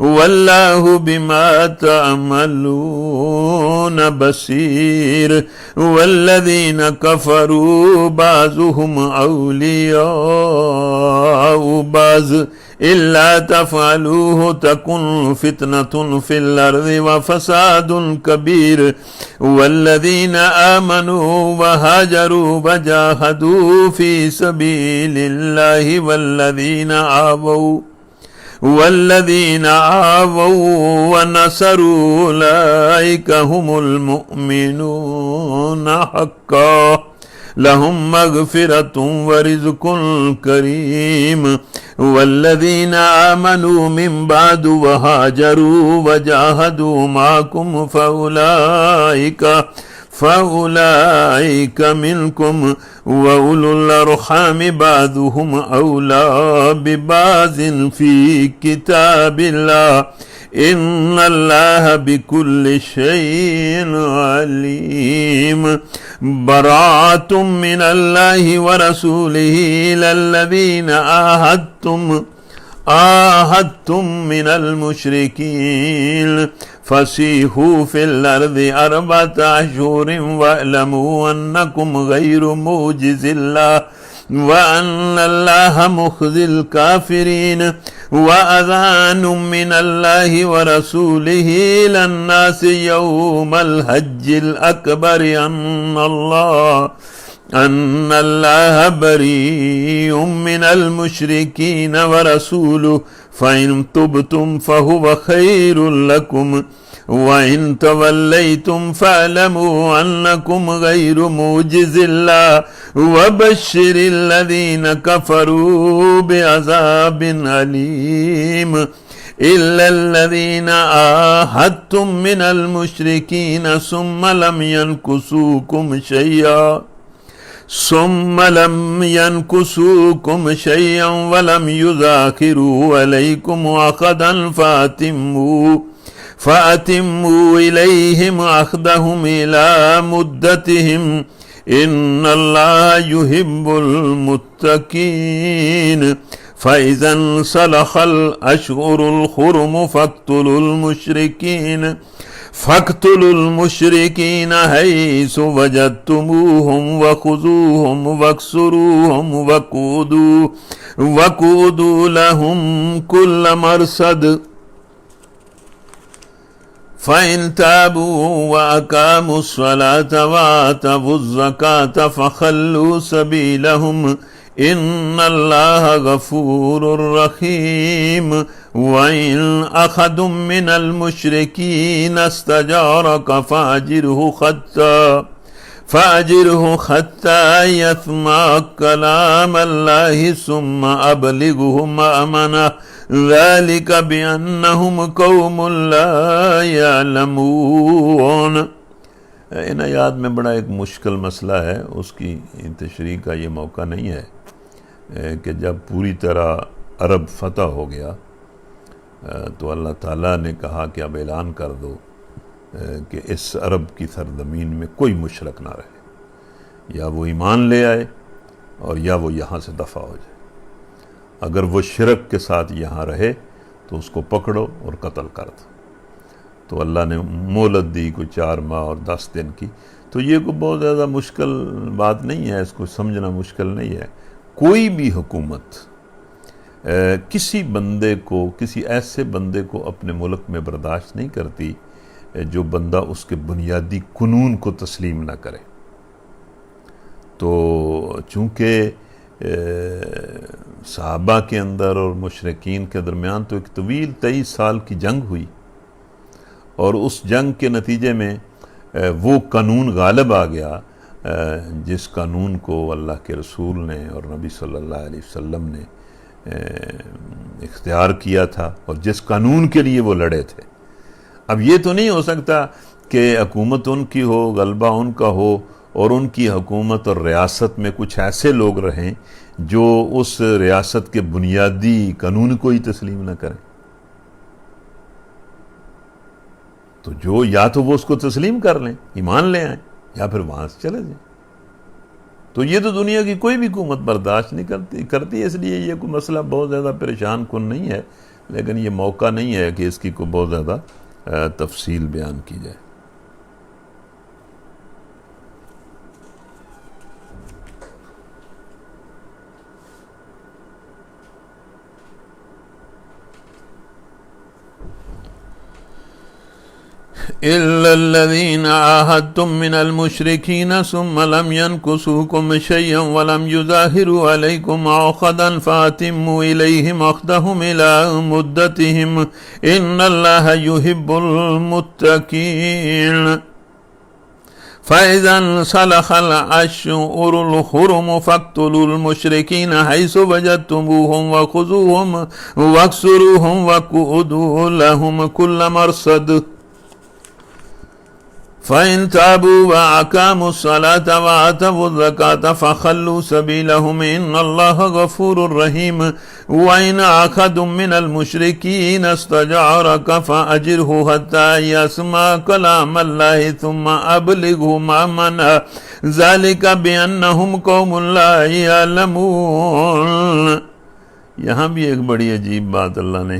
والله بما تعملون بصير والذين كفروا بعضهم أولياء بعض إلا تفعلوه تكن فتنة في الأرض وفساد كبير والذين آمنوا وهاجروا وجاهدوا في سبيل الله والذين آووا ونصروا أولئك هم المؤمنون حقا لهم مغفرة ورزق كريم والذين آمنوا من بعد وهاجروا وجاهدوا معكم فأولئك منكم وأولو الأرحام بعضهم أولى ببعض في كتاب الله إن الله بكل شيء عليم براءة من الله ورسوله إلى الذين عاهدتم عاهدتم من المشركين فسيحوا في الأرض 4 أشهر واعلموا أنكم غير موجز الله وأن الله مخزي الكافرين وأذان من الله ورسوله إلى الناس يوم الحج الأكبر أن الله بريء من المشركين ورسوله فإن تبتم فهو خير لكم وإن توليتم فاعلموا أنكم غير موجز الله وبشر الذين كفروا بعذاب أليم إلا الذين عاهدتم من المشركين ثم لم ينكثوكم شيئا ولم يظاهروا عليكم عهدا فأتموا إليهم عهدهم إلى مدتهم إن الله يحب المتقين فإذا انسلخ الأشهر الحرم فاقتلوا المشركين حيث وجدتموهم وخذوهم واكسروهم وقودوا لهم كل مرصد فإن تابوا وأقاموا الصلاة وآتوا الزكاة فخلوا سبيلهم إن الله غفور رحيم وإن أحد من المشركين استجارك فأجره حتى يسمع كلام الله ثم أبلغه مأمنه ذلك بأنهم قوم لا يعلمون۔ ان آیات میں بڑا ایک مشکل مسئلہ ہے، اس کی تشریح کا یہ موقع نہیں ہے کہ جب پوری طرح عرب فتح ہو گیا تو اللہ تعالیٰ نے کہا کہ اب اعلان کر دو کہ اس عرب کی سرزمین میں کوئی مشرک نہ رہے، یا وہ ایمان لے آئے اور یا وہ یہاں سے دفع ہو جائے۔ اگر وہ شرک کے ساتھ یہاں رہے تو اس کو پکڑو اور قتل کر دو۔ تو اللہ نے مہلت دی کوئی 4 ماہ اور 10 دن کی۔ تو یہ کوئی بہت زیادہ مشکل بات نہیں ہے، اس کو سمجھنا مشکل نہیں ہے۔ کوئی بھی حکومت کسی ایسے بندے کو اپنے ملک میں برداشت نہیں کرتی جو بندہ اس کے بنیادی قانون کو تسلیم نہ کرے۔ تو چونکہ صحابہ کے اندر اور مشرکین کے درمیان تو ایک طویل 23 سال کی جنگ ہوئی، اور اس جنگ کے نتیجے میں وہ قانون غالب آ گیا جس قانون کو اللہ کے رسول نے اور نبی صلی اللہ علیہ وسلم نے اختیار کیا تھا اور جس قانون کے لیے وہ لڑے تھے۔ اب یہ تو نہیں ہو سکتا کہ حکومت ان کی ہو، غلبہ ان کا ہو، اور ان کی حکومت اور ریاست میں کچھ ایسے لوگ رہیں جو اس ریاست کے بنیادی قانون کو ہی تسلیم نہ کریں۔ تو یا تو وہ اس کو تسلیم کر لیں، ایمان لے آئیں، یا پھر وہاں سے چلے جائیں۔ تو یہ تو دنیا کی کوئی بھی حکومت برداشت نہیں کرتی، اس لیے یہ کوئی مسئلہ بہت زیادہ پریشان کن نہیں ہے، لیکن یہ موقع نہیں ہے کہ اس کی کوئی بہت زیادہ تفصیل بیان کی جائے۔ إلا الذين عاهدتم من المشركين ثم لم ينكثوكم شيئا ولم يظاهروا عليكم عهدا فأتموا إليهم عهدهم إلى مدتهم إن الله يحب المتقين فإذا انسلخ الأشهر الحرم فاقتلوا المشركين حيث وجدتموهم وخذوهم واكسروهم وقعدوا لهم كل مرصد فإن تابوا وأقاموا الصلاة وآتوا الزكاة فخلوا سبيلهم إن الله غفور رحيم وإن أحد من المشركين استجارك فأجره حتى يسمع كلام الله ثم أبلغه مأمنه ذلك بأنهم قوم لا يعلمون۔ یہاں بھی ایک بڑی عجیب بات اللہ نے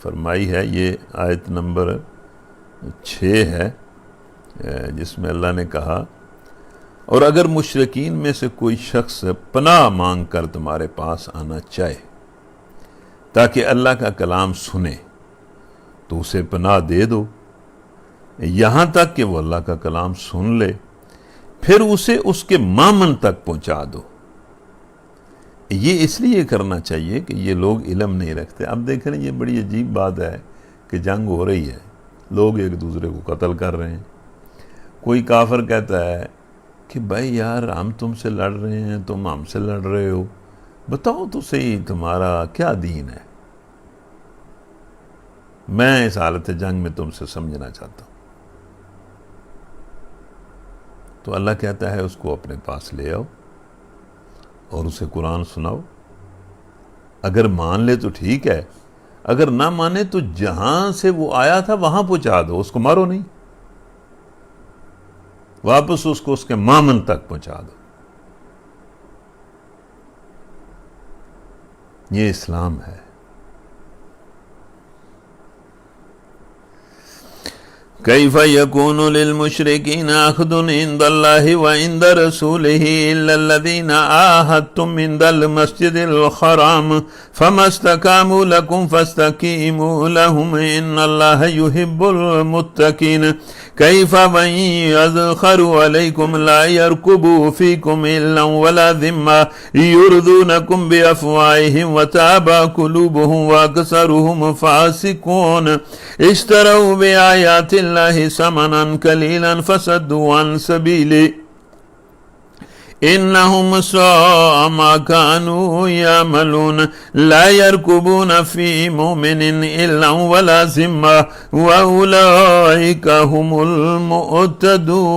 فرمائی ہے. یہ آیت نمبر 6 ہے جس میں اللہ نے کہا اور اگر مشرکین میں سے کوئی شخص پناہ مانگ کر تمہارے پاس آنا چاہے تاکہ اللہ کا کلام سنے تو اسے پناہ دے دو یہاں تک کہ وہ اللہ کا کلام سن لے، پھر اسے اس کے مامن تک پہنچا دو. یہ اس لیے کرنا چاہیے کہ یہ لوگ علم نہیں رکھتے. اب دیکھ رہے ہیں یہ بڑی عجیب بات ہے کہ جنگ ہو رہی ہے، لوگ ایک دوسرے کو قتل کر رہے ہیں. کوئی کافر کہتا ہے کہ بھائی یار ہم تم سے لڑ رہے ہیں، تم ہم سے لڑ رہے ہو، بتاؤ تو صحیح تمہارا کیا دین ہے. میں اس حالت جنگ میں تم سے سمجھنا چاہتا ہوں. تو اللہ کہتا ہے اس کو اپنے پاس لے آؤ اور اسے قرآن سناؤ. اگر مان لے تو ٹھیک ہے، اگر نہ مانے تو جہاں سے وہ آیا تھا وہاں پہنچا دو، اس کو مارو نہیں، واپس اس کو اس کے مامن تک پہنچا دو. یہ اسلام ہے. كيف يكون للمشركين عهد عند الله وعند رسوله إلا الذين عاهدتم عند المسجد الحرام فما استقاموا لكم فاستقيموا لهم إن الله يحب المتقين. كيف من يظهر عليكم لا يرقبوا فيكم إلا ولا ذمة يرضونكم بأفواههم وتأبى قلوبهم وأكثرهم فاسقون. اشتروا بآيات الله ثمنا قليلا فصدوا عن سبيله إنهم ساء ما كانوا يعملون. لا يرقبون في مؤمن إلا ولا ذمة وأولئك هم المعتدون.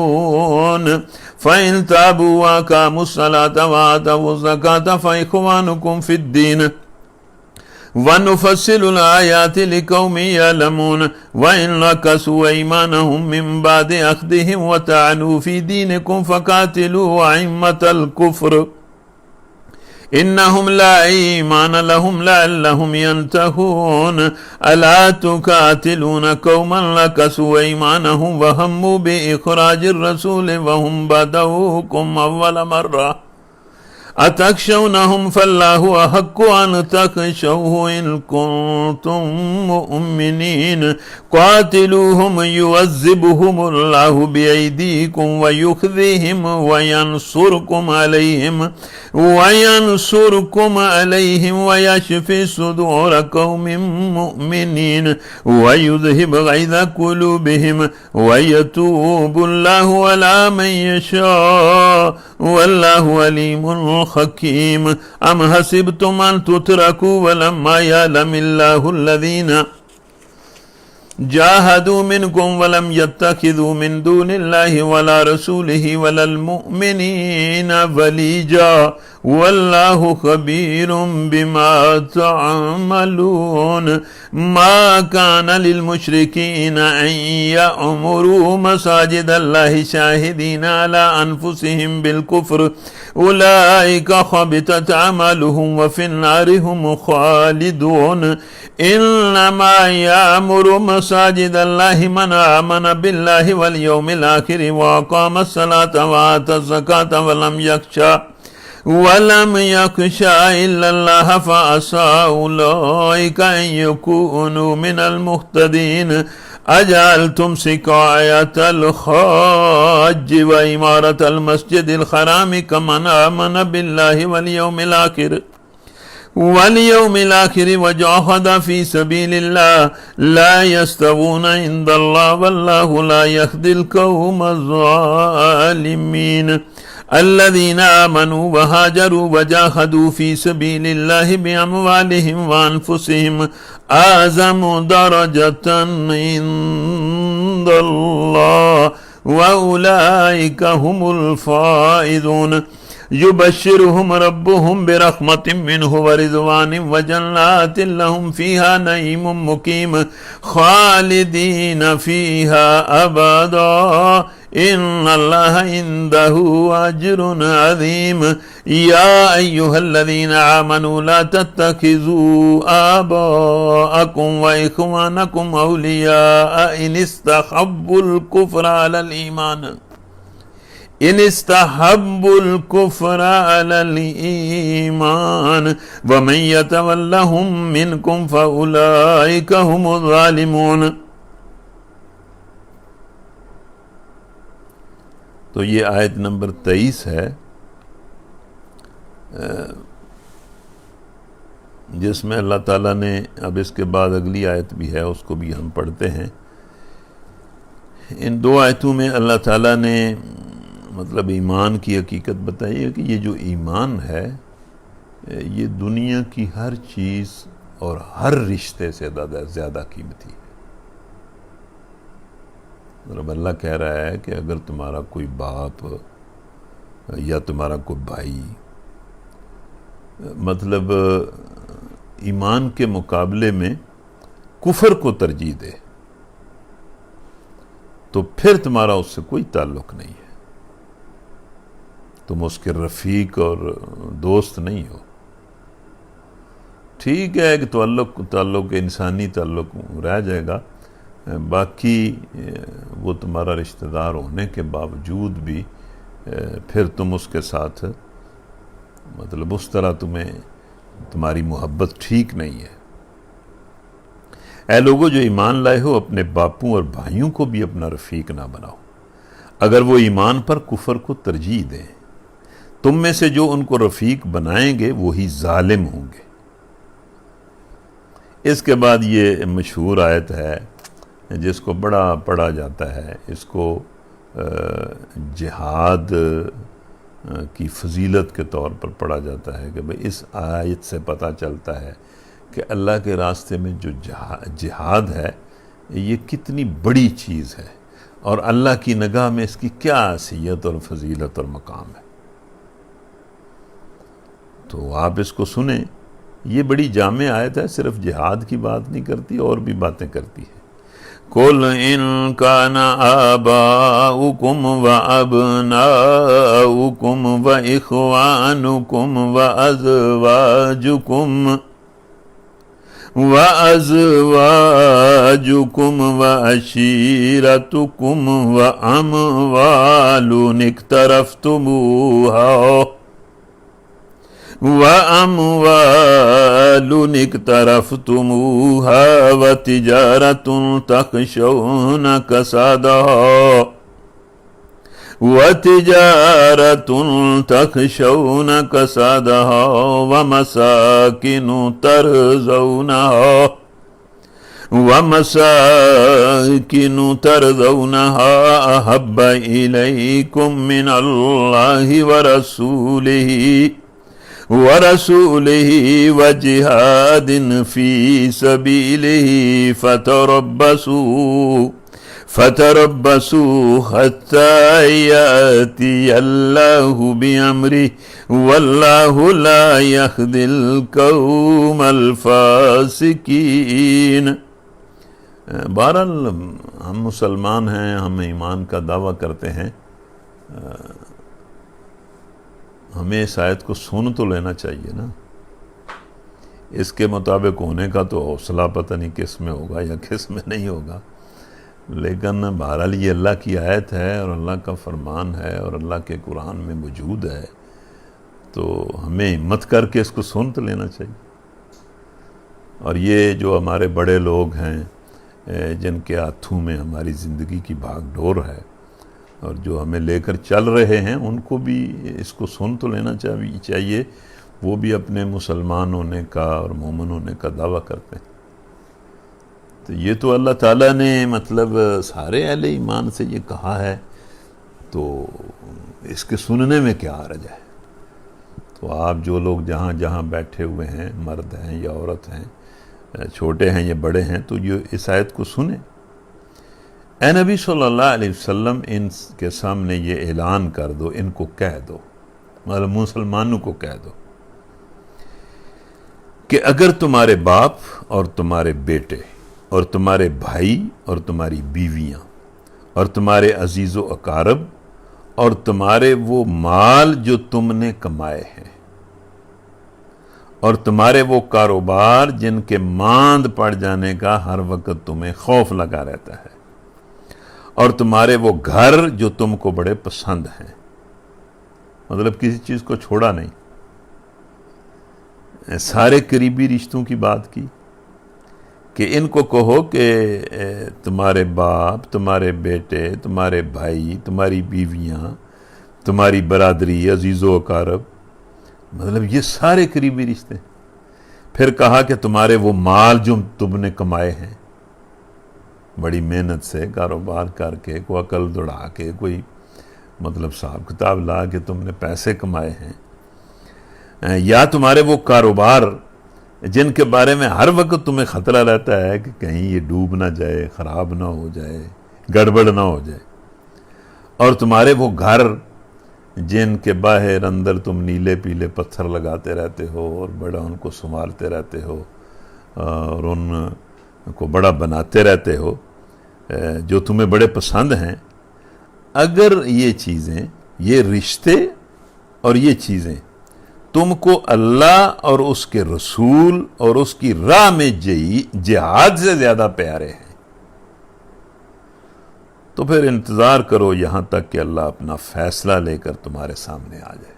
فإن تابوا وأقاموا الصلاة وآتوا الزكاة فإخوانكم في الدين وَنُفَصِّلُ الْآيَاتِ لِقَوْمٍ يَعْلَمُونَ. وَإِنْ نَكَثُوا أَيْمَانَهُم مِّن بَعْدِ عَهْدِهِمْ وَطَعَنُوا فِي دِينِكُمْ فَقَاتِلُوا أَئِمَّةَ الْكُفْرِ إِنَّهُمْ لَا إِيمَانَ لَهُمْ لَعَلَّهُمْ يَنْتَهُونَ. أَلَا تُقَاتِلُونَ قَوْمًا نَكَثُوا أَيْمَانَهُمْ وَهَمُّوا بِإِخْرَاجِ الرَّسُولِ وَهُمْ بَدَؤُوكُمْ أَوَّلَ مَرَّةٍ أتخشونهم فالله أحق أن تخشوه إن كنتم مؤمنين. قاتلوهم يعذبهم الله بأيديكم ويخزيهم وينصركم عليهم ويشفي صدور قوم مؤمنين ويذهب غيظ قلوبهم ويتوب الله على من يشاء والله عليم حكيم. أم حسبتم أن تتركوا ولما يعلم الله الذين جاهدوا منكم ولم يتخذوا من دون الله ولا رسوله ولا المؤمنين وليجا والله خبير بما تعملون. ما كان للمشركين أن يعمروا مساجد الله شاهدين على أنفسهم بالكفر أولئك حبطت أعمالهم وفي النار هم خالدون. إنما يعمر مساجد الله من آمن بالله واليوم الآخر وأقام الصلاة وآتى الزكاة ولم يخشى إلا الله فعسى أولئك أن يكونوا من المهتدين. أجعلتم سقاية الحاج وإمارة المسجد الحرام كمن آمن بالله واليوم الآخر وجاهد في سبيل الله لا يستوون عند الله والله لا يهدي القوم الظالمين. الذين آمنوا وهاجروا وجاهدوا في سبيل الله بأموالهم وأنفسهم أعظم درجة عند الله وأولئك هم الفائزون. يبشرهم ربهم برحمة منه ورضوان وجنات لهم فيها نعيم مقيم خالدين فيها أبدا ان اللہ عنده اجر عظیم یا ایھا الذین آمنوا لا تتخذوا آباءکم واخوانکم اولیاء ان استحبوا الکفر علی الایمان ان استحبوا الكفر على الإيمان ومن يتولهم منكم فأولئك هم الظالمون. تو یہ آیت نمبر 23 ہے جس میں اللہ تعالیٰ نے، اب اس کے بعد اگلی آیت بھی ہے اس کو بھی ہم پڑھتے ہیں. ان دو آیتوں میں اللہ تعالیٰ نے مطلب ایمان کی حقیقت بتائی ہے کہ یہ جو ایمان ہے یہ دنیا کی ہر چیز اور ہر رشتے سے زیادہ قیمتی ہے. مطلب اللہ کہہ رہا ہے کہ اگر تمہارا کوئی باپ یا تمہارا کوئی بھائی مطلب ایمان کے مقابلے میں کفر کو ترجیح دے تو پھر تمہارا اس سے کوئی تعلق نہیں ہے، تم اس کے رفیق اور دوست نہیں ہو. ٹھیک ہے کہ تعلق انسانی تعلق رہ جائے گا، باقی وہ تمہارا رشتہ دار ہونے کے باوجود بھی پھر تم اس کے ساتھ مطلب اس طرح تمہاری محبت ٹھیک نہیں ہے. اے لوگو جو ایمان لائے ہو اپنے باپوں اور بھائیوں کو بھی اپنا رفیق نہ بناؤ اگر وہ ایمان پر کفر کو ترجیح دیں. تم میں سے جو ان کو رفیق بنائیں گے وہی ظالم ہوں گے. اس کے بعد یہ مشہور آیت ہے جس کو بڑا پڑھا جاتا ہے، اس کو جہاد کی فضیلت کے طور پر پڑھا جاتا ہے کہ بھئی اس آیت سے پتہ چلتا ہے کہ اللہ کے راستے میں جو جہاد ہے یہ کتنی بڑی چیز ہے اور اللہ کی نگاہ میں اس کی کیا حیثیت اور فضیلت اور مقام ہے. تو آپ اس کو سنیں، یہ بڑی جامع آیت ہے، صرف جہاد کی بات نہیں کرتی اور بھی باتیں کرتی ہے. قُلْ إِن كَانَ آبَاؤُكُمْ وَأَبْنَاؤُكُمْ وَإِخْوَانُكُمْ وَأَزْوَاجُكُمْ وَعَشِيرَتُكُمْ وَأَمْوَالٌ اقترفتموها وتجارة تخشون كسادها ومساكن ترضونها أحب إليكم من الله ورسوله وجهاد في سبيله فتربصوا حتى يأتي الله بأمره والله لا يهدي القوم الفاسقين. بہرحال ہم مسلمان ہیں، ہم ایمان کا دعویٰ کرتے ہیں، ہمیں اس آیت کو سن تو لینا چاہیے نا. اس کے مطابق ہونے کا تو حوصلہ پتہ نہیں کس میں ہوگا یا کس میں نہیں ہوگا، لیکن بہرحال یہ اللہ کی آیت ہے اور اللہ کا فرمان ہے اور اللہ کے قرآن میں موجود ہے، تو ہمیں ہمت کر کے اس کو سن تو لینا چاہیے. اور یہ جو ہمارے بڑے لوگ ہیں جن کے ہاتھوں میں ہماری زندگی کی بھاگ ڈور ہے اور جو ہمیں لے کر چل رہے ہیں، ان کو بھی اس کو سن تو لینا چاہیے. وہ بھی اپنے مسلمان ہونے کا اور مومن ہونے کا دعویٰ کرتے ہیں. تو یہ تو اللہ تعالیٰ نے مطلب سارے اہل ایمان سے یہ کہا ہے، تو اس کے سننے میں کیا حرج ہے. تو آپ جو لوگ جہاں جہاں بیٹھے ہوئے ہیں، مرد ہیں یا عورت ہیں، چھوٹے ہیں یا بڑے ہیں، تو یہ اس آیت کو سنیں. اے نبی صلی اللہ علیہ وسلم ان کے سامنے یہ اعلان کر دو، ان کو کہہ دو، مطلب مسلمانوں کو کہہ دو کہ اگر تمہارے باپ اور تمہارے بیٹے اور تمہارے بھائی اور تمہاری بیویاں اور تمہارے عزیز و اقارب اور تمہارے وہ مال جو تم نے کمائے ہیں اور تمہارے وہ کاروبار جن کے ماند پڑ جانے کا ہر وقت تمہیں خوف لگا رہتا ہے اور تمہارے وہ گھر جو تم کو بڑے پسند ہیں. مطلب کسی چیز کو چھوڑا نہیں, سارے قریبی رشتوں کی بات کی کہ ان کو کہو کہ تمہارے باپ, تمہارے بیٹے, تمہارے بھائی, تمہاری بیویاں, تمہاری برادری, عزیز و اقارب, مطلب یہ سارے قریبی رشتے. پھر کہا کہ تمہارے وہ مال جو تم نے کمائے ہیں بڑی محنت سے, کاروبار کر کے, کوئی عقل دوڑا کے, کوئی مطلب حساب کتاب لا کے تم نے پیسے کمائے ہیں, یا تمہارے وہ کاروبار جن کے بارے میں ہر وقت تمہیں خطرہ رہتا ہے کہ کہیں یہ ڈوب نہ جائے, خراب نہ ہو جائے, گڑبڑ نہ ہو جائے, اور تمہارے وہ گھر جن کے باہر اندر تم نیلے پیلے پتھر لگاتے رہتے ہو اور بڑا ان کو سنبھالتے رہتے ہو اور ان کو بڑا بناتے رہتے ہو, جو تمہیں بڑے پسند ہیں. اگر یہ چیزیں, یہ رشتے اور یہ چیزیں تم کو اللہ اور اس کے رسول اور اس کی راہ میں جہاد سے زیادہ پیارے ہیں, تو پھر انتظار کرو یہاں تک کہ اللہ اپنا فیصلہ لے کر تمہارے سامنے آ جائے.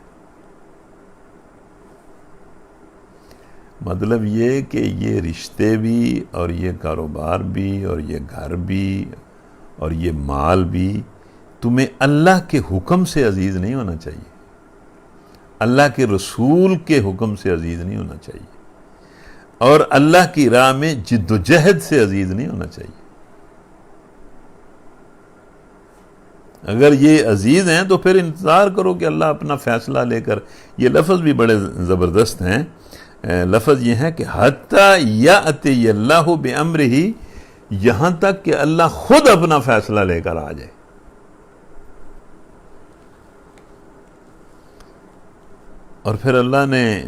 مطلب یہ کہ یہ رشتے بھی اور یہ کاروبار بھی اور یہ گھر بھی اور یہ مال بھی تمہیں اللہ کے حکم سے عزیز نہیں ہونا چاہیے, اللہ کے رسول کے حکم سے عزیز نہیں ہونا چاہیے, اور اللہ کی راہ میں جد و جہد سے عزیز نہیں ہونا چاہیے. اگر یہ عزیز ہیں تو پھر انتظار کرو کہ اللہ اپنا فیصلہ لے کر. یہ لفظ بھی بڑے زبردست ہیں. لفظ یہ ہے کہ حتیٰ یأتی اللہ بامرہ, یہاں تک کہ اللہ خود اپنا فیصلہ لے کر آ جائے. اور پھر اللہ نے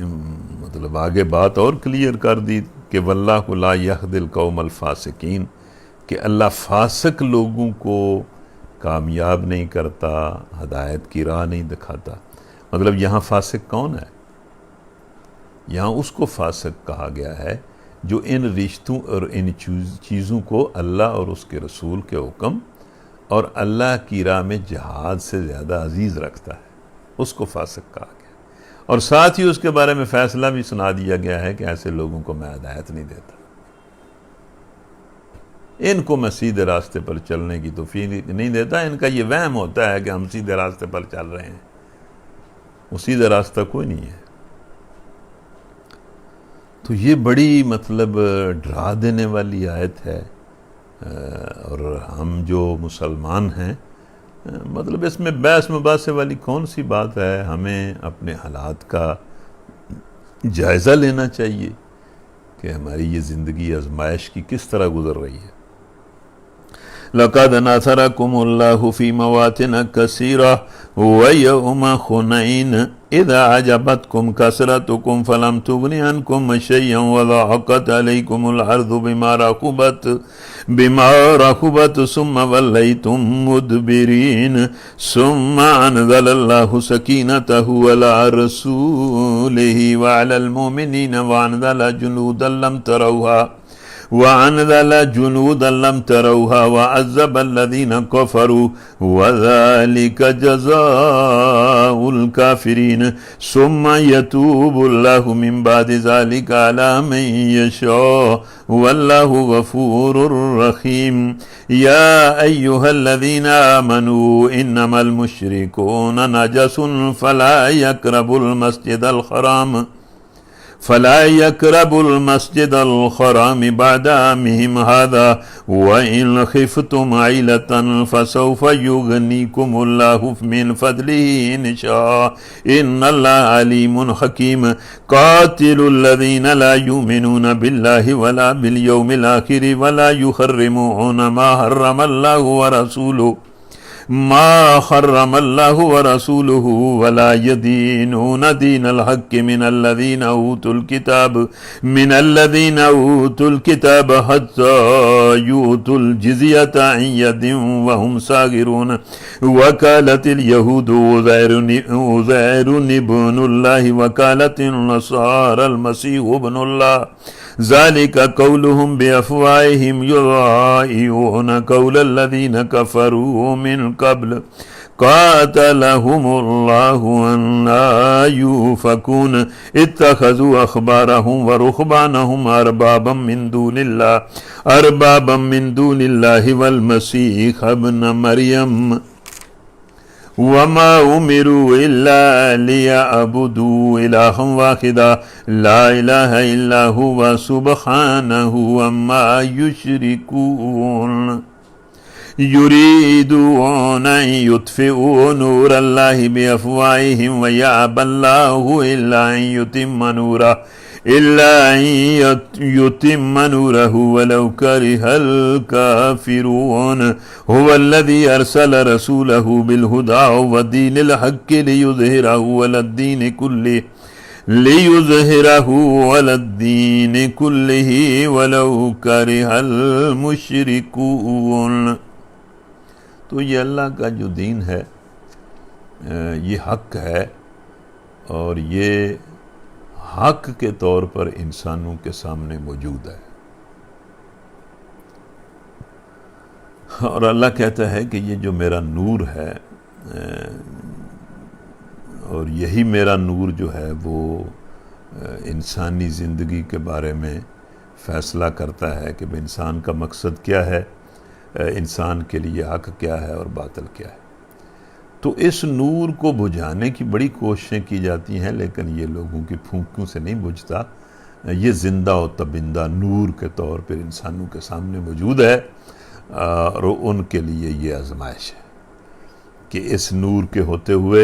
مطلب آگے بات اور کلیئر کر دی کہ واللہ لا یہدی القوم الفاسقین, کہ اللہ فاسق لوگوں کو کامیاب نہیں کرتا, ہدایت کی راہ نہیں دکھاتا. مطلب یہاں فاسق کون ہے؟ یہاں اس کو فاسق کہا گیا ہے جو ان رشتوں اور ان چیزوں کو اللہ اور اس کے رسول کے حکم اور اللہ کی راہ میں جہاد سے زیادہ عزیز رکھتا ہے, اس کو فاسق کہا گیا. اور ساتھ ہی اس کے بارے میں فیصلہ بھی سنا دیا گیا ہے کہ ایسے لوگوں کو میں ہدایت نہیں دیتا, ان کو میں سیدھے راستے پر چلنے کی توفیق نہیں دیتا. ان کا یہ وہم ہوتا ہے کہ ہم سیدھے راستے پر چل رہے ہیں, وہ سیدھا راستہ کوئی نہیں ہے. تو یہ بڑی مطلب ڈرا دینے والی آیت ہے, اور ہم جو مسلمان ہیں مطلب اس میں بحث مباحثے والی کون سی بات ہے. ہمیں اپنے حالات کا جائزہ لینا چاہیے کہ ہماری یہ زندگی آزمائش کی کس طرح گزر رہی ہے. لَقَدْ نَصَرَكُمُ اللَّهُ فِي مَوَاطِنَ كَثِيرَةٍ وَيَوْمَ حُنَيْنٍ إِذْ أَعْجَبَتْكُمْ كَثْرَتُكُمْ فَلَمْ تُغْنِ عَنْكُمْ شَيْئًا وَضَاقَتْ عَلَيْكُمُ الْأَرْضُ بِمَا رَحُبَتْ ثُمَّ وَلَّيْتُمْ مُدْبِرِينَ ثُمَّ أَنزَلَ اللَّهُ سَكِينَتَهُ عَلَى رَسُولِهِ وَعَلَى الْمُؤْمِنِينَ وَأَنزَلَ جُنُودًا لَّمْ تَرَوْهَا وَعَذَّبَ الَّذِينَ كَفَرُوا وَذَلِكَ جَزَاءُ الْكَافِرِينَ ثُمَّ يَتُوبُ اللَّهُ مِن بَعْدِ ذَلِكَ عَلَى مَن يَشَاءُ وَاللَّهُ غَفُورٌ رَّحِيمٌ. يَا أَيُّهَا الَّذِينَ آمَنُوا إِنَّمَا الْمُشْرِكُونَ نَجَسٌ فَلَا يَقْرَبُوا الْمَسْجِدَ الْحَرَامَ بَعْدَ عَامِهِمْ هَذَا وَإِنْ خِفْتُمْ عَيْلَةً فَسَوْفَ يُغْنِيكُمُ اللَّهُ مِنْ فَضْلِهِ إِنْ شَاءَ إِنَّ اللَّهَ عَلِيمٌ حَكِيمٌ. قَاتِلُوا الَّذِينَ لَا يُؤْمِنُونَ بِاللَّهِ وَلَا بِالْيَوْمِ الْآخِرِ وَلَا يُحَرِّمُونَ مَا حَرَّمَ اللَّهُ وَرَسُولُهُ ما حرم اللہ ورسولہ ولا يدینون دین الحق من الذین اوتوا الکتاب حتی یؤتوا الجزیۃ عن ید وهم صاغرون وقالت الیہود عزیر ابن اللہ وقالت النصارى المسیح ابن اللہ ذلك قولهم بأفواههم يضاهئون قول الذين كفروا من قبل قاتلهم الله أنى يؤفكون اتخذوا أحبارهم ورهبانهم أربابا من دون الله والمسيح ابن مريم وما امروا الا ليعبدوا الها واحدا لا اله الا هو سبحانه عما يشركون يريدون ان يطفئوا نور الله بافواههم ويأبى الله الا ان يتم نوره ولو كره الكافرون هو الذي ارسل رسوله بالهدى ودين الحق ليظهره على الدين كله ولو كره المشركون۔ تو یہ اللہ کا جو دین ہے یہ حق ہے، اور یہ حق کے طور پر انسانوں کے سامنے موجود ہے، اور اللہ کہتا ہے کہ یہ جو میرا نور ہے، اور یہی میرا نور جو ہے وہ انسانی زندگی کے بارے میں فیصلہ کرتا ہے کہ انسان کا مقصد کیا ہے، انسان کے لیے حق کیا ہے اور باطل کیا ہے۔ تو اس نور کو بجھانے کی بڑی کوششیں کی جاتی ہیں، لیکن یہ لوگوں کی پھونکوں سے نہیں بجھتا۔ یہ زندہ و تبندہ نور کے طور پر انسانوں کے سامنے موجود ہے، اور ان کے لیے یہ آزمائش ہے کہ اس نور کے ہوتے ہوئے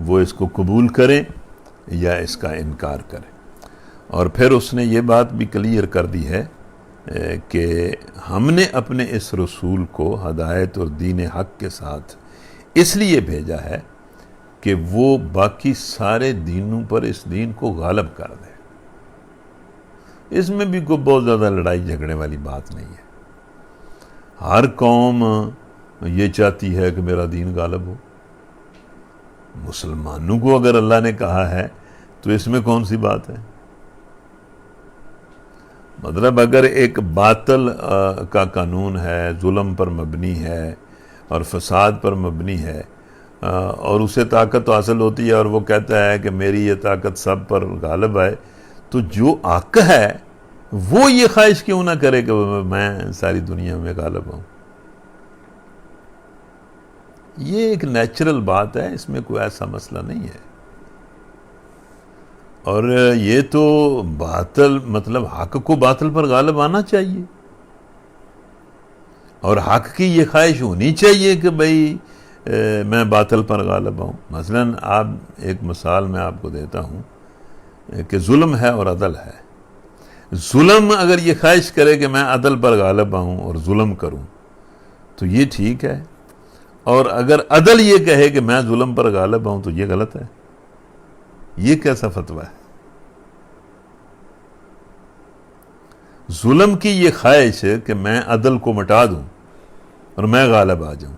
وہ اس کو قبول کریں یا اس کا انکار کریں۔ اور پھر اس نے یہ بات بھی کلیئر کر دی ہے کہ ہم نے اپنے اس رسول کو ہدایت اور دین حق کے ساتھ اس لیے بھیجا ہے کہ وہ باقی سارے دینوں پر اس دین کو غالب کر دے۔ اس میں بھی کوئی بہت زیادہ لڑائی جھگڑے والی بات نہیں ہے۔ ہر قوم یہ چاہتی ہے کہ میرا دین غالب ہو۔ مسلمانوں کو اگر اللہ نے کہا ہے تو اس میں کون سی بات ہے؟ مطلب اگر ایک باطل کا قانون ہے، ظلم پر مبنی ہے اور فساد پر مبنی ہے، اور اسے طاقت حاصل ہوتی ہے اور وہ کہتا ہے کہ میری یہ طاقت سب پر غالب ہے، تو جو حق ہے وہ یہ خواہش کیوں نہ کرے کہ میں ساری دنیا میں غالب ہوں؟ یہ ایک نیچرل بات ہے، اس میں کوئی ایسا مسئلہ نہیں ہے۔ اور یہ تو باطل مطلب حق کو باطل پر غالب آنا چاہیے، اور حق کی یہ خواہش ہونی چاہیے کہ بھئی میں باطل پر غالب آؤں۔ مثلا آپ ایک مثال میں آپ کو دیتا ہوں کہ ظلم ہے اور عدل ہے۔ ظلم اگر یہ خواہش کرے کہ میں عدل پر غالب آؤں اور ظلم کروں تو یہ ٹھیک ہے، اور اگر عدل یہ کہے کہ میں ظلم پر غالب آؤں تو یہ غلط ہے۔ یہ کیسا فتویٰ ہے؟ ظلم کی یہ خواہش ہے کہ میں عدل کو مٹا دوں اور میں غالب آ جاؤں،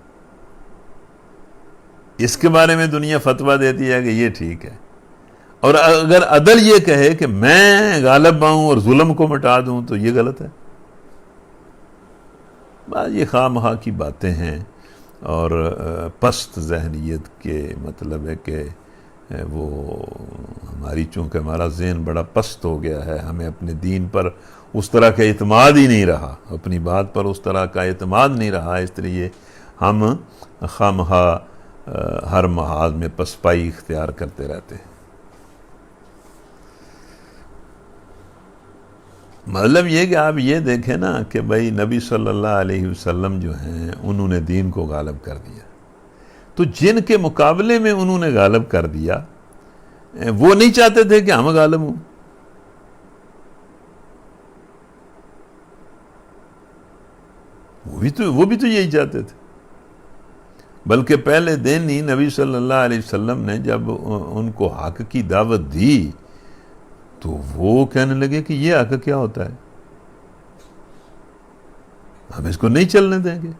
اس کے بارے میں دنیا فتویٰ دیتی ہے کہ یہ ٹھیک ہے، اور اگر عدل یہ کہے کہ میں غالب آؤں اور ظلم کو مٹا دوں تو یہ غلط ہے۔ بس یہ خواہ مخواہ کی باتیں ہیں، اور پست ذہنیت کے مطلب ہے کہ وہ چونکہ ہمارا ذہن بڑا پست ہو گیا ہے، ہمیں اپنے دین پر اس طرح کا اعتماد ہی نہیں رہا، اپنی بات پر اس طرح کا اعتماد نہیں رہا، اس لیے ہم خواہ مخواہ ہر محاذ میں پسپائی اختیار کرتے رہتے ہیں۔ مطلب یہ کہ آپ یہ دیکھیں نا کہ بھئی نبی صلی اللہ علیہ وسلم جو ہیں انہوں نے دین کو غالب کر دیا، تو جن کے مقابلے میں انہوں نے غالب کر دیا وہ نہیں چاہتے تھے کہ ہم غالب ہوں۔ وہ بھی تو یہی چاہتے تھے۔ بلکہ پہلے دن ہی نبی صلی اللہ علیہ وسلم نے جب ان کو حق کی دعوت دی تو وہ کہنے لگے کہ یہ حق کیا ہوتا ہے، ہم اس کو نہیں چلنے دیں گے۔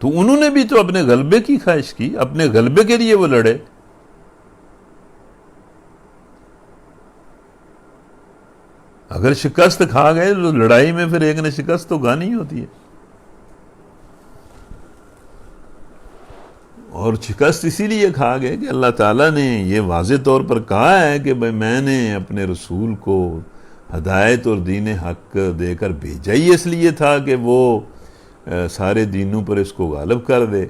تو انہوں نے بھی تو اپنے غلبے کی خواہش کی، اپنے غلبے کے لیے وہ لڑے۔ اگر شکست کھا گئے تو لڑائی میں پھر ایک نے شکست تو کھانی ہوتی ہے، اور شکست اسی لیے کھا گئے کہ اللہ تعالیٰ نے یہ واضح طور پر کہا ہے کہ بھئی میں نے اپنے رسول کو ہدایت اور دین حق دے کر بھیجا ہی اس لیے تھا کہ وہ سارے دینوں پر اس کو غالب کر دے،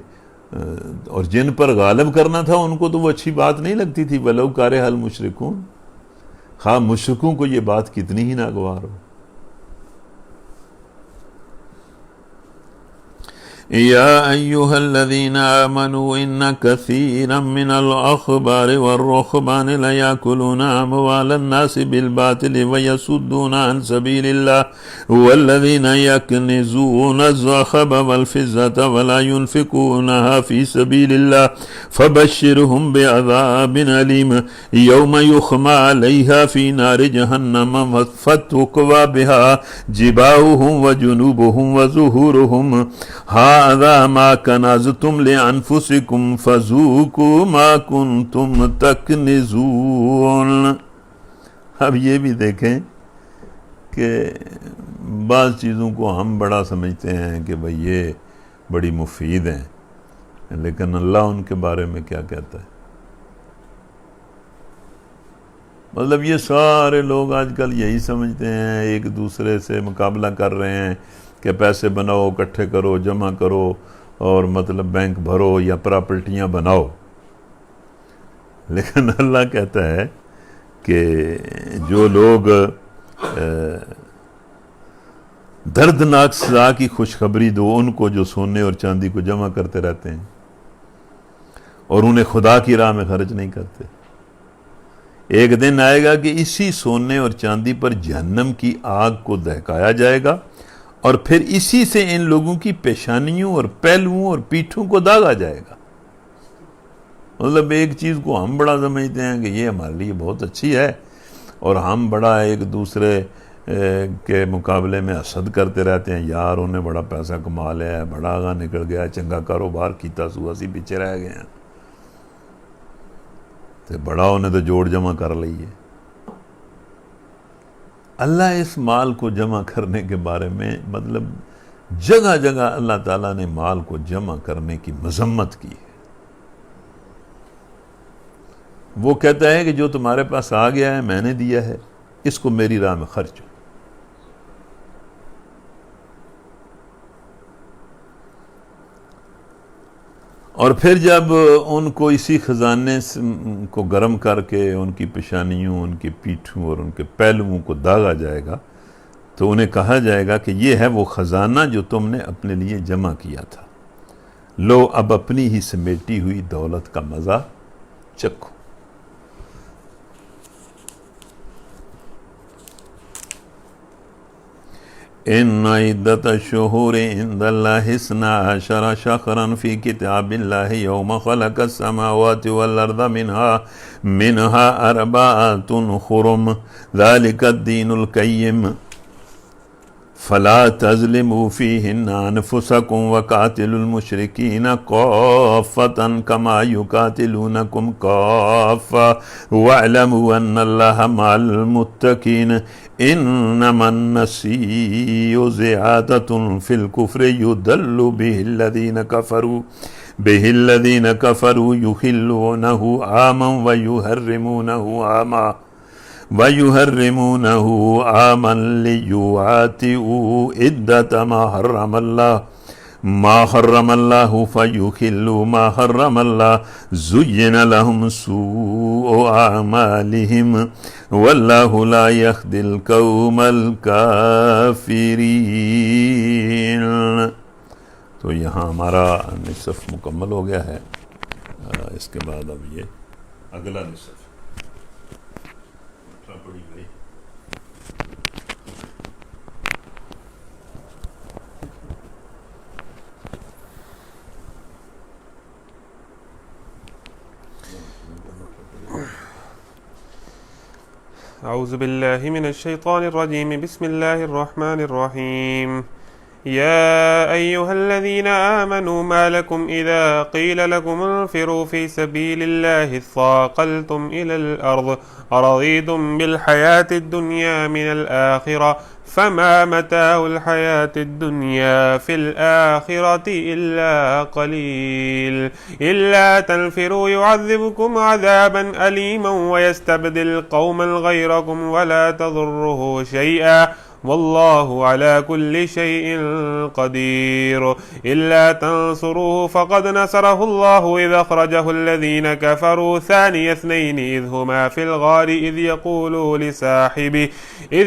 اور جن پر غالب کرنا تھا ان کو تو وہ اچھی بات نہیں لگتی تھی، وَلَوْ كَرِهَ الْمُشْرِكُونَ، خواہ مشرکوں کو یہ بات کتنی ہی ناگوار ہو۔ يا أيها الذين آمنوا إن كثيرا من الأحبار والرهبان ليأكلون أموال الناس بالباطل ويصدون عن سبيل الله والذين يكنزون الذهب والفضة ولا ينفقونها في سبيل الله فبشرهم بعذاب أليم يوم يحمى عليها في نار جهنم فتكوى بها جباههم وجنوبهم وظهورهم هذا ما كنزتم لأنفسكم فذوقوا ما كنتم تكنزون۔ اب یہ بھی دیکھیں کہ بعض چیزوں کو ہم بڑا سمجھتے ہیں کہ بھئی یہ بڑی مفید ہیں، لیکن اللہ ان کے بارے میں کیا کہتا ہے؟ مطلب یہ سارے لوگ آج کل یہی سمجھتے ہیں، ایک دوسرے سے مقابلہ کر رہے ہیں کہ پیسے بناؤ، اکٹھے کرو، جمع کرو، اور مطلب بینک بھرو یا پراپرٹیاں بناؤ۔ لیکن اللہ کہتا ہے کہ جو لوگ دردناک سزا کی خوشخبری دو ان کو جو سونے اور چاندی کو جمع کرتے رہتے ہیں اور انہیں خدا کی راہ میں خرچ نہیں کرتے۔ ایک دن آئے گا کہ اسی سونے اور چاندی پر جہنم کی آگ کو دہکایا جائے گا، اور پھر اسی سے ان لوگوں کی پیشانیوں اور پہلوؤں اور پیٹھوں کو داغا جائے گا۔ مطلب ایک چیز کو ہم بڑا سمجھتے ہیں کہ یہ ہمارے لیے بہت اچھی ہے، اور ہم بڑا ایک دوسرے کے مقابلے میں حسد کرتے رہتے ہیں، یار انہیں بڑا پیسہ کما لیا ہے، بڑا آگاہ نکل گیا، چنگا کاروبار کیتا سو اسی پیچھے رہ گئے ہیں، تو بڑا انہیں تو جوڑ جمع کر لئیے۔ اللہ اس مال کو جمع کرنے کے بارے میں مطلب جگہ جگہ اللہ تعالیٰ نے مال کو جمع کرنے کی مذمت کی ہے۔ وہ کہتا ہے کہ جو تمہارے پاس آ گیا ہے میں نے دیا ہے، اس کو میری راہ میں خرچ ہو۔ اور پھر جب ان کو اسی خزانے کو گرم کر کے ان کی پیشانیوں، ان کی پیٹھوں اور ان کے پہلوؤں کو داغا جائے گا تو انہیں کہا جائے گا کہ یہ ہے وہ خزانہ جو تم نے اپنے لیے جمع کیا تھا، لو اب اپنی ہی سمیٹی ہوئی دولت کا مزہ چکھو۔ ان عدت الشہور عند اللہ 12 شہرا فی کتاب اللہ یوم خلق السماوات والارض منها 4 حرم ذلک الدین القیم فلا تظلموا فیہن انفسکم وقاتلوا المشرکین کافۃ کما یقاتلونکم کافۃ واعلموا ان اللہ مع المتقین انما النسیء زیادۃ فی الکفر یضل به الذین کفروا یحلونہ عاما وَيُحَرِّمُونَهُ عَامًا لِيُوَاطِئُوا عِدَّةَ مَا حَرَّمَ اللَّهُ فَيُحِلُّوا مَا حَرَّمَ اللَّهُ زُيِّنَ لَهُمْ سُوءُ أَعْمَالِهِمْ وَاللَّهُ لَا يَهْدِي الْقَوْمَ الْكَافِرِينَ۔ تو یہاں ہمارا نصف مکمل ہو گیا ہے، اس کے بعد اب یہ اگلا نصف پڑی گئی۔ أعوذ بالله من الشيطان الرجيم. بسم الله الرحمن الرحيم. يا أيها الذين آمنوا ما لكم إذا قيل لكم انفروا في سبيل الله اثاقلتم إلى الأرض أرضيتم بالحياة الدنيا من الآخرة فما متاع الحياة الدنيا في الآخرة إلا قليل إلا تنفروا يعذبكم عذابا أليما ويستبدل قوما غيركم ولا تضره شيئا والله على كل شيء قدير. إلا تنصروه فقد نصره الله إذ أخرجه الذين كفروا ثاني اثنين إذ هما في الغار إذ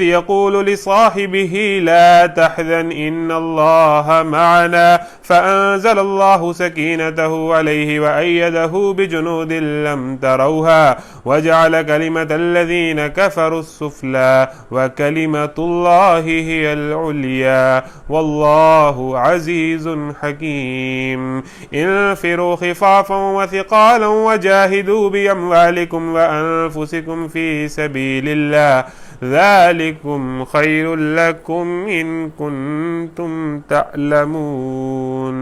يقول لصاحبه لا تحزن إن الله معنا فأنزل الله سكينته عليه وأيده بجنود لم تروها وجعل كلمة الذين كفروا السفلى وكلمة الله هي العليا والله عزيز حكيم. انفروا خفافا وثقالا وجاهدوا بأموالكم وأنفسكم في سبيل الله ذلكم خير لكم إن كنتم تعلمون.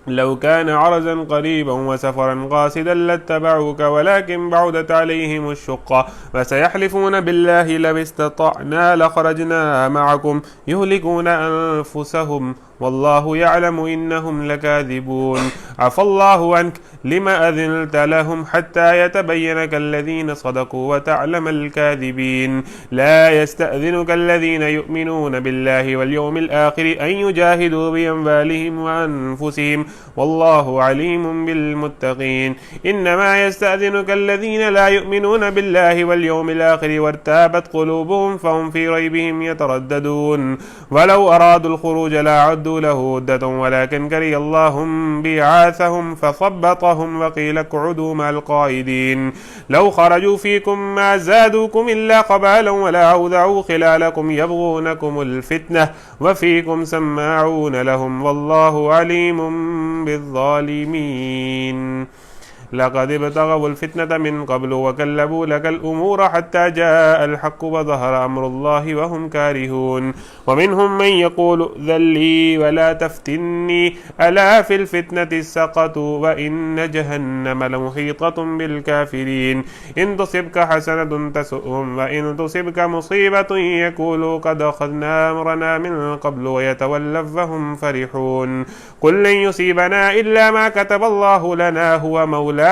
لو كان عرضا قريبا وسفرا قاصدا لاتبعوك ولكن بعدت عليهم الشقة فسيحلفون بالله لو استطعنا لخرجنا معكم يهلكون أنفسهم والله يعلم إنهم لكاذبون. عفى الله عنك لما أذنت لهم حتى يتبينك الذين صدقوا وتعلم الكاذبين. لا يستأذنك الذين يؤمنون بالله واليوم الآخر أن يجاهدوا بأموالهم وأنفسهم والله عليم بالمتقين. إنما يستأذنك الذين لا يؤمنون بالله واليوم الآخر وارتابت قلوبهم فهم في ريبهم يترددون. ولو أرادوا الخروج لأعدوا له عدة ولكن كره الله بعاثهم فثبطهم وقيل اقعدوا مع القاعدين. لو خرجوا فيكم ما زادوكم إلا خبالا ولا أوذعوا خلالكم يبغونكم الفتنة وفيكم سماعون لهم والله عليم بالظالمين. لقد ابتغوا الفتنة من قبل وكلبوا لك الأمور حتى جاء الحق وظهر أمر الله وهم كارهون. ومنهم من يقول ائذن لي ولا تفتني ألا في الفتنة سقطوا وإن جهنم لمحيطة بالكافرين. إن تصبك حسنة تسؤهم وإن تصبك مصيبة يقولوا قد أخذنا أمرنا من قبل ويتولوا وهم فرحون. قل لن يصيبنا إلا ما كتب الله لنا هو مولانا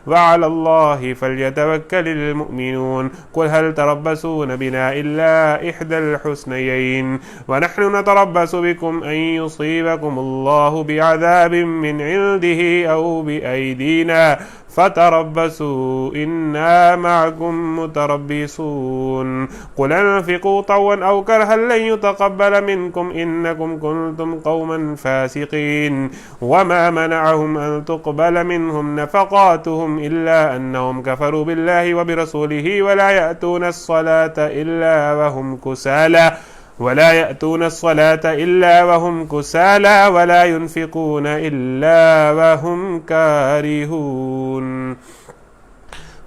وعلى الله فليتوكل المؤمنون. قل هل تربصون بنا إلا إحدى الحسنيين ونحن نتربص بكم أن يصيبكم الله بعذاب من عنده أو بأيدينا فتربصوا إنا معكم متربصون. قل انفقوا طوعا أو كرها لن يتقبل منكم إنكم كنتم قوما فاسقين. وما منعهم أن تقبل منهم نفقاتهم إلا أنهم كفروا بالله وبرسوله ولا يأتون الصلاة إلا وهم كسالى ولا ينفقون إلا وهم كارهون.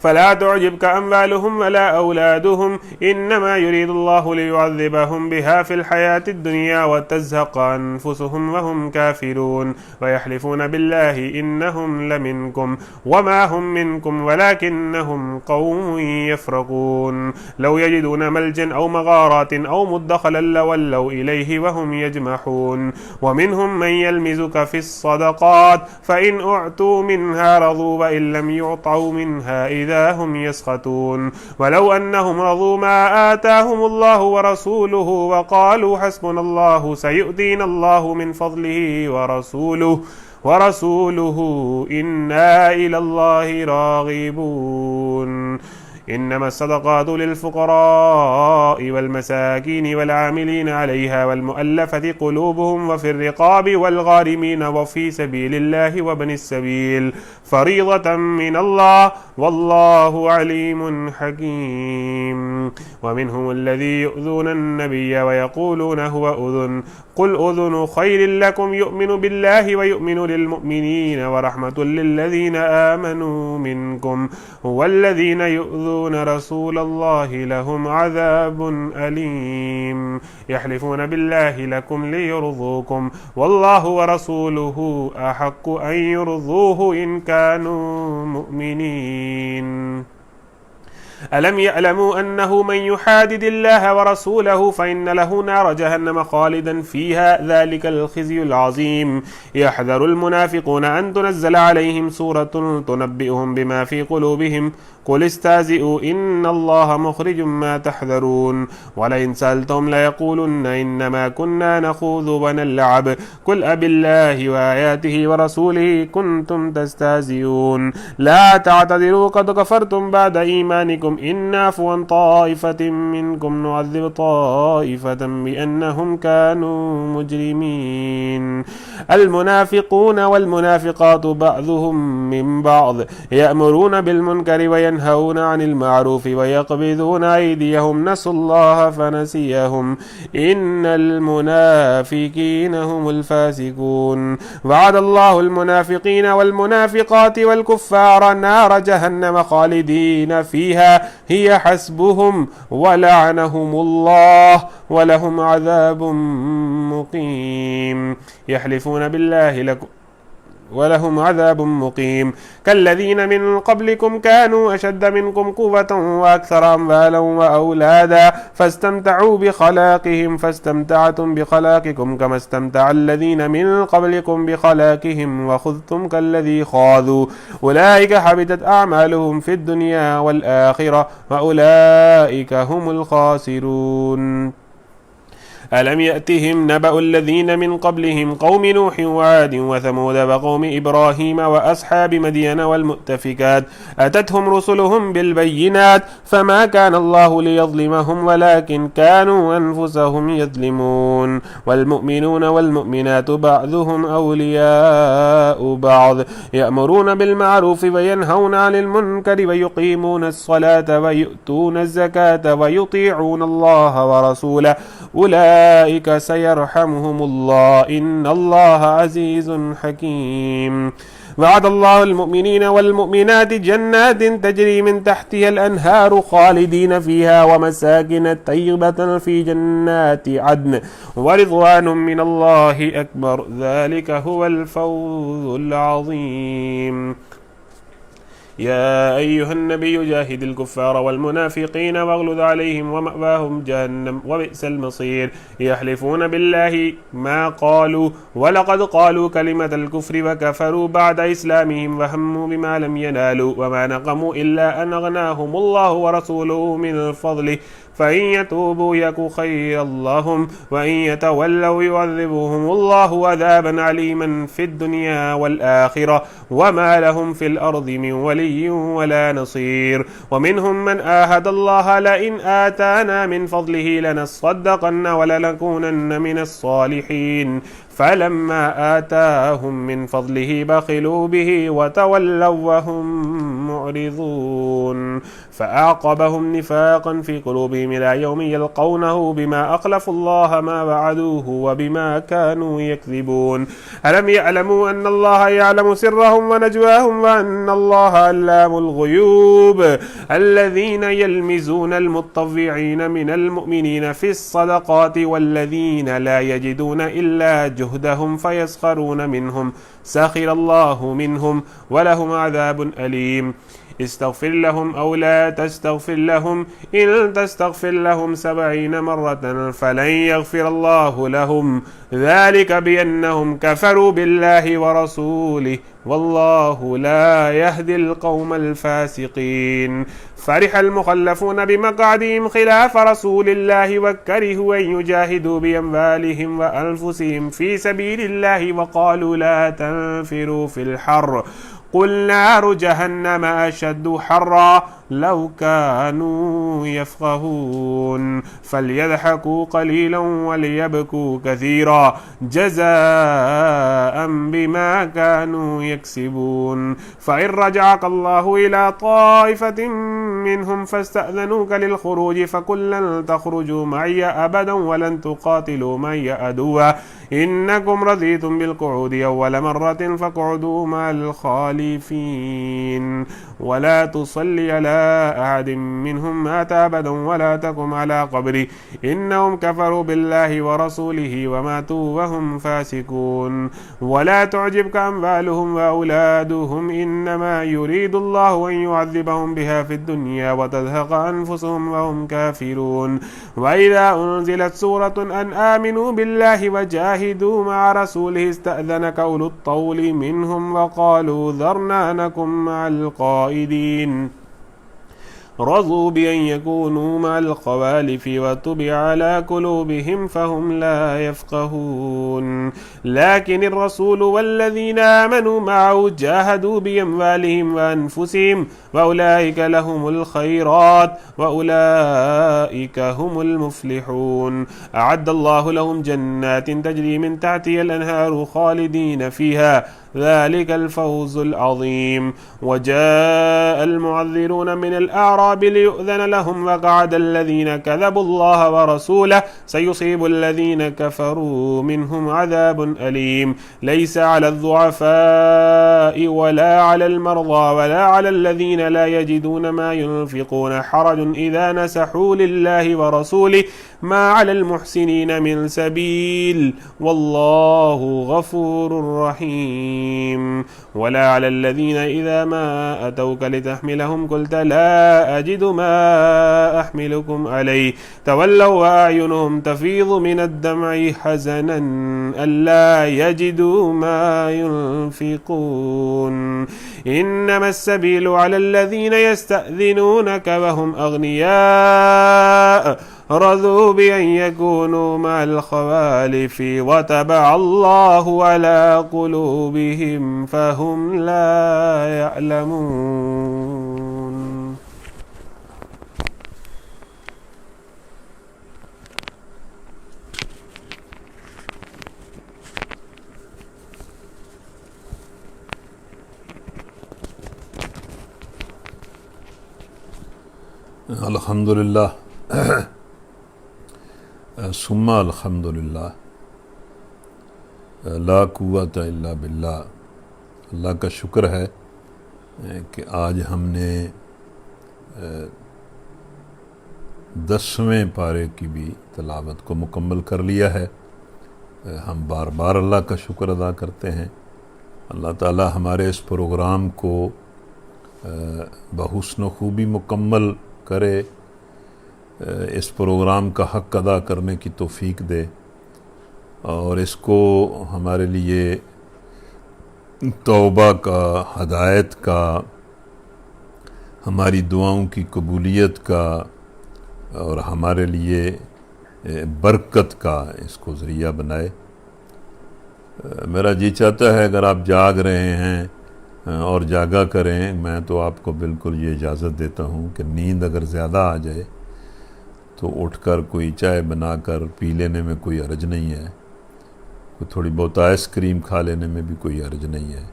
فلا تعجبك أموالهم ولا أولادهم إنما يريد الله ليعذبهم بها في الحياة الدنيا وتزهق أنفسهم وهم كافرون. ويحلفون بالله إنهم لمنكم وما هم منكم ولكنهم قوم يفرقون. لو يجدون ملجا أو مغارات أو مدخلا لولوا إليه وهم يجمحون. ومنهم من يلمزك في الصدقات فإن أعطوا منها رضوا وإن لم يعطوا منها إذا هم يسخطون. ولو أنهم رضوا ما آتاهم الله ورسوله وقالوا حسبنا الله سيؤتينا الله من فضله ورسوله إنا إلى الله راغبون. إنما الصدقات للفقراء والمساكين والعاملين عليها والمؤلفة قلوبهم وفي الرقاب والغارمين وفي سبيل الله وابن السبيل فريضة من الله والله عليم حكيم. ومنهم الذي يؤذون النبي ويقولون هو أذن قل أذن خير لكم يؤمن بالله ويؤمن للمؤمنين ورحمة للذين آمنوا منكم والذين يؤذون رسول الله لهم عذاب أليم يحلفون بالله لكم ليرضوكم والله ورسوله أحق أن يرضوه إن كانوا مؤمنين ألم يعلموا أنه من يحادد الله ورسوله فإن له نار جهنم خالدا فيها ذلك الخزي العظيم يحذر المنافقون أن تنزل عليهم سورة تنبئهم بما في قلوبهم قل استهزئوا إن الله مخرج ما تحذرون ولئن سألتهم ليقولن إنما كنا نخوض ونلعب قل أبالله وآياته ورسوله كنتم تستهزئون لا تعتذروا قد كفرتم بعد إيمانكم إن نعفو عن طائفة منكم نعذب طائفة بأنهم كانوا مجرمين المنافقون والمنافقات بعضهم من بعض يأمرون بالمنكر وينهون عن المعروف ويقبضون أيديهم نسوا الله فنسيهم إن المنافقين هم الفاسقون وعد الله المنافقين والمنافقات والكفار نار جهنم خالدين فيها هي حسبهم ولعنهم الله ولهم عذاب مقيم يحلفون بالله لكم ولهم عذاب مقيم كالذين من قبلكم كانوا أشد منكم قوة وأكثر أموالا وأولادا فاستمتعوا بخلاقهم فاستمتعتم بخلاقكم كما استمتع الذين من قبلكم بخلاقهم وخذتم كالذي خاضوا أولئك حبطت أعمالهم في الدنيا والآخرة وأولئك هم الخاسرون ألم يأتهم نبأ الذين من قبلهم قوم نوح وعاد وثمود وقوم إبراهيم وأصحاب مدين والمؤتفكات أتتهم رسلهم بالبينات فما كان الله ليظلمهم ولكن كانوا أنفسهم يظلمون والمؤمنون والمؤمنات بعضهم أولياء بعض يأمرون بالمعروف وينهون عن المنكر ويقيمون الصلاة ويؤتون الزكاة ويطيعون الله ورسوله أولئك سيرحمهم الله إن الله عزيز حكيم وعد الله المؤمنين والمؤمنات جنات تجري من تحتها الأنهار خالدين فيها ومساكن طيبة في جنات عدن ورضوان من الله أكبر ذلك هو الفوز العظيم يا أيها النبي جاهد الكفار والمنافقين واغلظ عليهم ومأواهم جهنم وبئس المصير يحلفون بالله ما قالوا ولقد قالوا كلمة الكفر وكفروا بعد إسلامهم وهموا بما لم ينالوا وما نقموا إلا أن أغناهم الله ورسوله من فضله فإن يتوبوا يك خيرا لهم وإن يتولوا يعذبهم الله عذابا عليما في الدنيا والآخرة وما لهم في الأرض من ولي ولا نصير ومنهم من آهد الله لئن آتانا من فضله لنصدقن ولنكونن من الصالحين فلما آتاهم من فضله بخلوا به وتولوا وهم معرضون فأعقبهم نفاقا في قلوبهم إلى يوم يلقونه بما أخلفوا الله ما وعدوه وبما كانوا يكذبون ألم يعلموا أن الله يعلم سرهم ونجواهم وأن الله علام الغيوب الذين يلمزون المتطوعين من المؤمنين في الصدقات والذين لا يجدون إلا جهدهم فيسخرون منهم سخر الله منهم ولهم عذاب أليم استغفر لهم أو لا تستغفر لهم إن تستغفر لهم 70 مرة فلن يغفر الله لهم ذلك بأنهم كفروا بالله ورسوله والله لا يهدي القوم الفاسقين فرح المخلفون بمقعدهم خلاف رسول الله وكرهوا أن يجاهدوا بأموالهم وأنفسهم في سبيل الله وقالوا لا تنفروا في الحر قل نار جهنم أشد حرا لو كانوا يفقهون فليضحكوا قليلا وليبكوا كثيرا جزاء بما كانوا يكسبون فإن رجعك الله إلى طائفة منهم فاستأذنوك للخروج فقل لن تخرجوا معي أبدا ولن تقاتلوا معي عدوا إنكم رضيتم بالقعود أول مرة فاقعدوا مع الخالفين ولا تصلي على أحد منهم مات أبدا ولا تقم على قبره إنهم كفروا بالله ورسوله وماتوا وهم فاسقون ولا تعجبك أموالهم وأولادهم إنما يريد الله أن يعذبهم بها في الدنيا وتزهق أنفسهم وهم كافرون وإذا أنزلت سورة أن آمنوا بالله وجاهدوا مع رسوله استأذنك أولو الطول منهم وقالوا ذرنا نكن مع القائدين رضوا بأن يكونوا مع الخوالف وطبع على قلوبهم فهم لا يفقهون لكن الرسول والذين آمنوا معه جاهدوا بأموالهم وأنفسهم وأولئك لهم الخيرات وأولئك هم المفلحون أعد الله لهم جنات تجري من تحتها الأنهار خالدين فيها ذلك الفوز العظيم وجاء المعذرون من الأعراب ليؤذن لهم وقعد الذين كذبوا الله ورسوله سيصيب الذين كفروا منهم عذاب أليم ليس على الضعفاء ولا على المرضى ولا على الذين لا يجدون ما ينفقون حرج إذا نسحوا لله ورسوله ما على المحسنين من سبيل والله غفور رحيم ولا على الذين إذا ما أتوك لتحملهم قلت لا أجد ما أحملكم عليه تولوا وأعينهم تفيض من الدمع حزنا ألا يجدوا ما ينفقون إنما السبيل على الذين يستأذنونك وهم أغنياء رضوا بأن يكونوا مع الخوالف وطبع الله على قلوبهم فهم لا يعلمون. الحمدللہ ثم الحمدللہ لا قوت الا باللہ. اللہ کا شکر ہے کہ آج ہم نے 10ویں پارے کی بھی تلاوت کو مکمل کر لیا ہے. ہم بار بار اللہ کا شکر ادا کرتے ہیں. اللہ تعالی ہمارے اس پروگرام کو بحسن و خوبی مکمل کرے، اس پروگرام کا حق ادا کرنے کی توفیق دے، اور اس کو ہمارے لیے توبہ کا، ہدایت کا، ہماری دعاؤں کی قبولیت کا اور ہمارے لیے برکت کا اس کو ذریعہ بنائے. میرا جی چاہتا ہے اگر آپ جاگ رہے ہیں اور جاگا کریں، میں تو آپ کو بالکل یہ اجازت دیتا ہوں کہ نیند اگر زیادہ آ جائے تو اٹھ کر کوئی چائے بنا کر پی لینے میں کوئی حرج نہیں ہے، کوئی تھوڑی بہت آئس کریم کھا لینے میں بھی کوئی حرج نہیں ہے،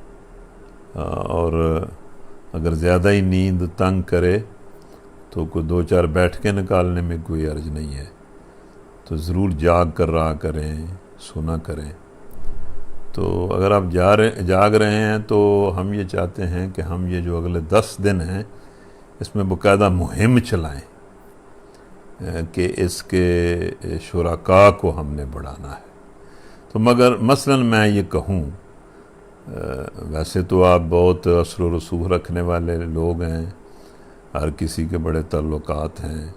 اور اگر زیادہ ہی نیند تنگ کرے تو کوئی 2-4 بیٹھکیں نکالنے میں کوئی حرج نہیں ہے. تو ضرور جاگ کر رہا کریں، سنا کریں. تو اگر آپ جاگ رہے ہیں تو ہم یہ چاہتے ہیں کہ ہم یہ جو اگلے 10 دن ہیں اس میں باقاعدہ مہم چلائیں کہ اس کے شرکاء کو ہم نے بڑھانا ہے. تو مگر مثلا میں یہ کہوں، ویسے تو آپ بہت اثر و رسوخ رکھنے والے لوگ ہیں، ہر کسی کے بڑے تعلقات ہیں.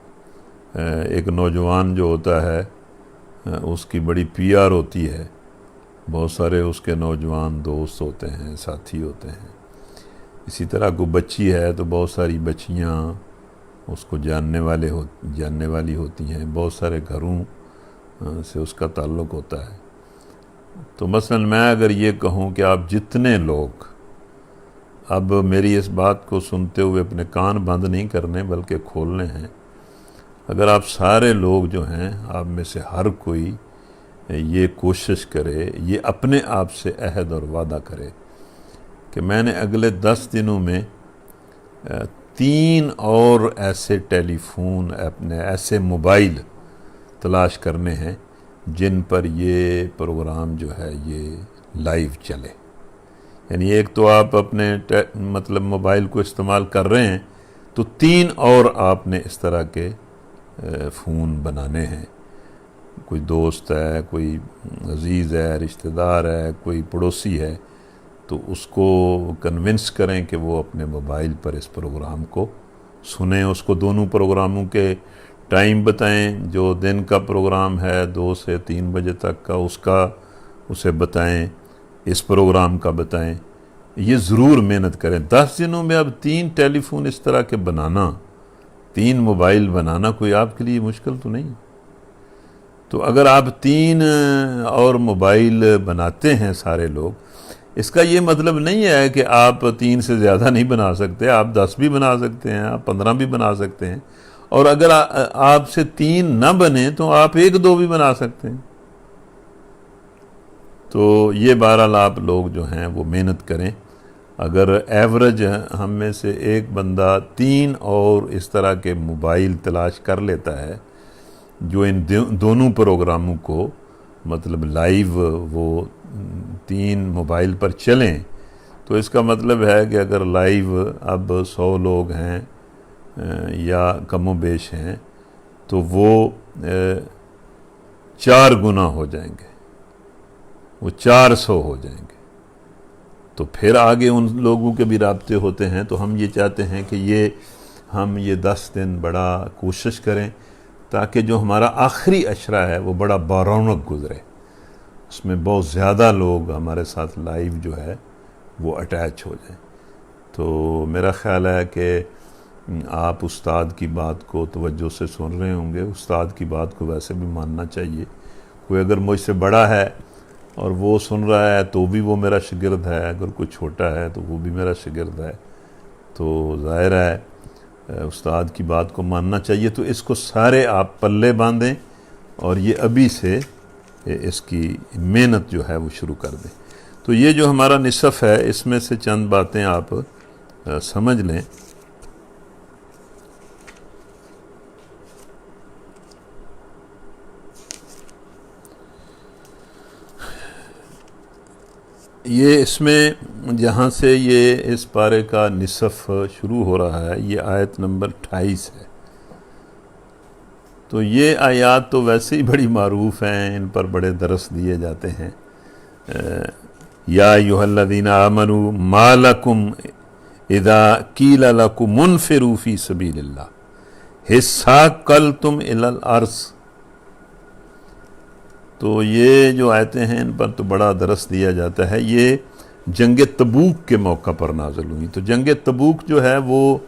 ایک نوجوان جو ہوتا ہے اس کی بڑی پی آر ہوتی ہے، بہت سارے اس کے نوجوان دوست ہوتے ہیں، ساتھی ہوتے ہیں. اسی طرح کوئی بچی ہے تو بہت ساری بچیاں اس کو جاننے والی ہوتی ہیں، بہت سارے گھروں سے اس کا تعلق ہوتا ہے. تو مثلا میں اگر یہ کہوں کہ آپ جتنے لوگ اب میری اس بات کو سنتے ہوئے اپنے کان بند نہیں کرنے بلکہ کھولنے ہیں۔ اگر آپ سارے لوگ جو ہیں، آپ میں سے ہر کوئی یہ کوشش کرے، یہ اپنے آپ سے عہد اور وعدہ کرے کہ میں نے اگلے 10 دنوں میں 3 اور ایسے ٹیلی فون، اپنے ایسے موبائل تلاش کرنے ہیں جن پر یہ پروگرام جو ہے یہ لائیو چلے۔ یعنی ایک تو آپ اپنے مطلب موبائل کو استعمال کر رہے ہیں، تو 3 اور آپ نے اس طرح کے فون بنانے ہیں۔ کوئی دوست ہے، کوئی عزیز ہے، رشتہ دار ہے، کوئی پڑوسی ہے، تو اس کو کنونس کریں کہ وہ اپنے موبائل پر اس پروگرام کو سنیں۔ اس کو دونوں پروگراموں کے ٹائم بتائیں، جو دن کا پروگرام ہے 2 سے 3 بجے تک کا، اس کا اسے بتائیں، اس پروگرام کا بتائیں۔ یہ ضرور محنت کریں۔ 10 دنوں میں اب 3 ٹیلی فون اس طرح کے بنانا، 3 موبائل بنانا کوئی آپ کے لیے مشکل تو نہیں۔ تو اگر آپ 3 اور موبائل بناتے ہیں سارے لوگ، اس کا یہ مطلب نہیں ہے کہ آپ 3 سے زیادہ نہیں بنا سکتے، آپ 10 بھی بنا سکتے ہیں، آپ 15 بھی بنا سکتے ہیں، اور اگر آپ سے 3 نہ بنے تو آپ 1-2 بھی بنا سکتے ہیں۔ تو یہ بہرحال آپ لوگ جو ہیں وہ محنت کریں۔ اگر ایوریج ہم میں سے ایک بندہ 3 اور اس طرح کے موبائل تلاش کر لیتا ہے جو ان دونوں پروگراموں کو مطلب لائیو وہ 3 موبائل پر چلیں، تو اس کا مطلب ہے کہ اگر لائیو اب 100 لوگ ہیں یا کم و بیش ہیں، تو وہ 4 گنا ہو جائیں گے، وہ 400 ہو جائیں گے۔ تو پھر آگے ان لوگوں کے بھی رابطے ہوتے ہیں۔ تو ہم یہ چاہتے ہیں کہ ہم یہ 10 دن بڑا کوشش کریں تاکہ جو ہمارا آخری عشرہ ہے وہ بڑا بارونق گزرے، اس میں بہت زیادہ لوگ ہمارے ساتھ لائیو جو ہے وہ اٹیچ ہو جائیں۔ تو میرا خیال ہے کہ آپ استاد کی بات کو توجہ سے سن رہے ہوں گے۔ استاد کی بات کو ویسے بھی ماننا چاہیے۔ کوئی اگر مجھ سے بڑا ہے اور وہ سن رہا ہے تو بھی وہ میرا شاگرد ہے، اگر کوئی چھوٹا ہے تو وہ بھی میرا شاگرد ہے۔ تو ظاہر ہے استاد کی بات کو ماننا چاہیے۔ تو اس کو سارے آپ پلے باندھیں اور یہ ابھی سے اس کی محنت جو ہے وہ شروع کر دیں۔ تو یہ جو ہمارا نصف ہے، اس میں سے چند باتیں آپ سمجھ لیں۔ یہ اس میں جہاں سے یہ اس پارے کا نصف شروع ہو رہا ہے، یہ آیت نمبر 28 ہے۔ تو یہ آیات تو ویسے ہی بڑی معروف ہیں، ان پر بڑے درس دیے جاتے ہیں۔ یا ایھا الذین آمنوا ما لکم اذا قیل لکم انفروا فی سبیل اللہ اثاقلتم الی الارض۔ تو یہ جو آیتیں ہیں ان پر تو بڑا درس دیا جاتا ہے۔ یہ جنگ تبوک کے موقع پر نازل ہوئی۔ تو جنگ تبوک جو ہے وہ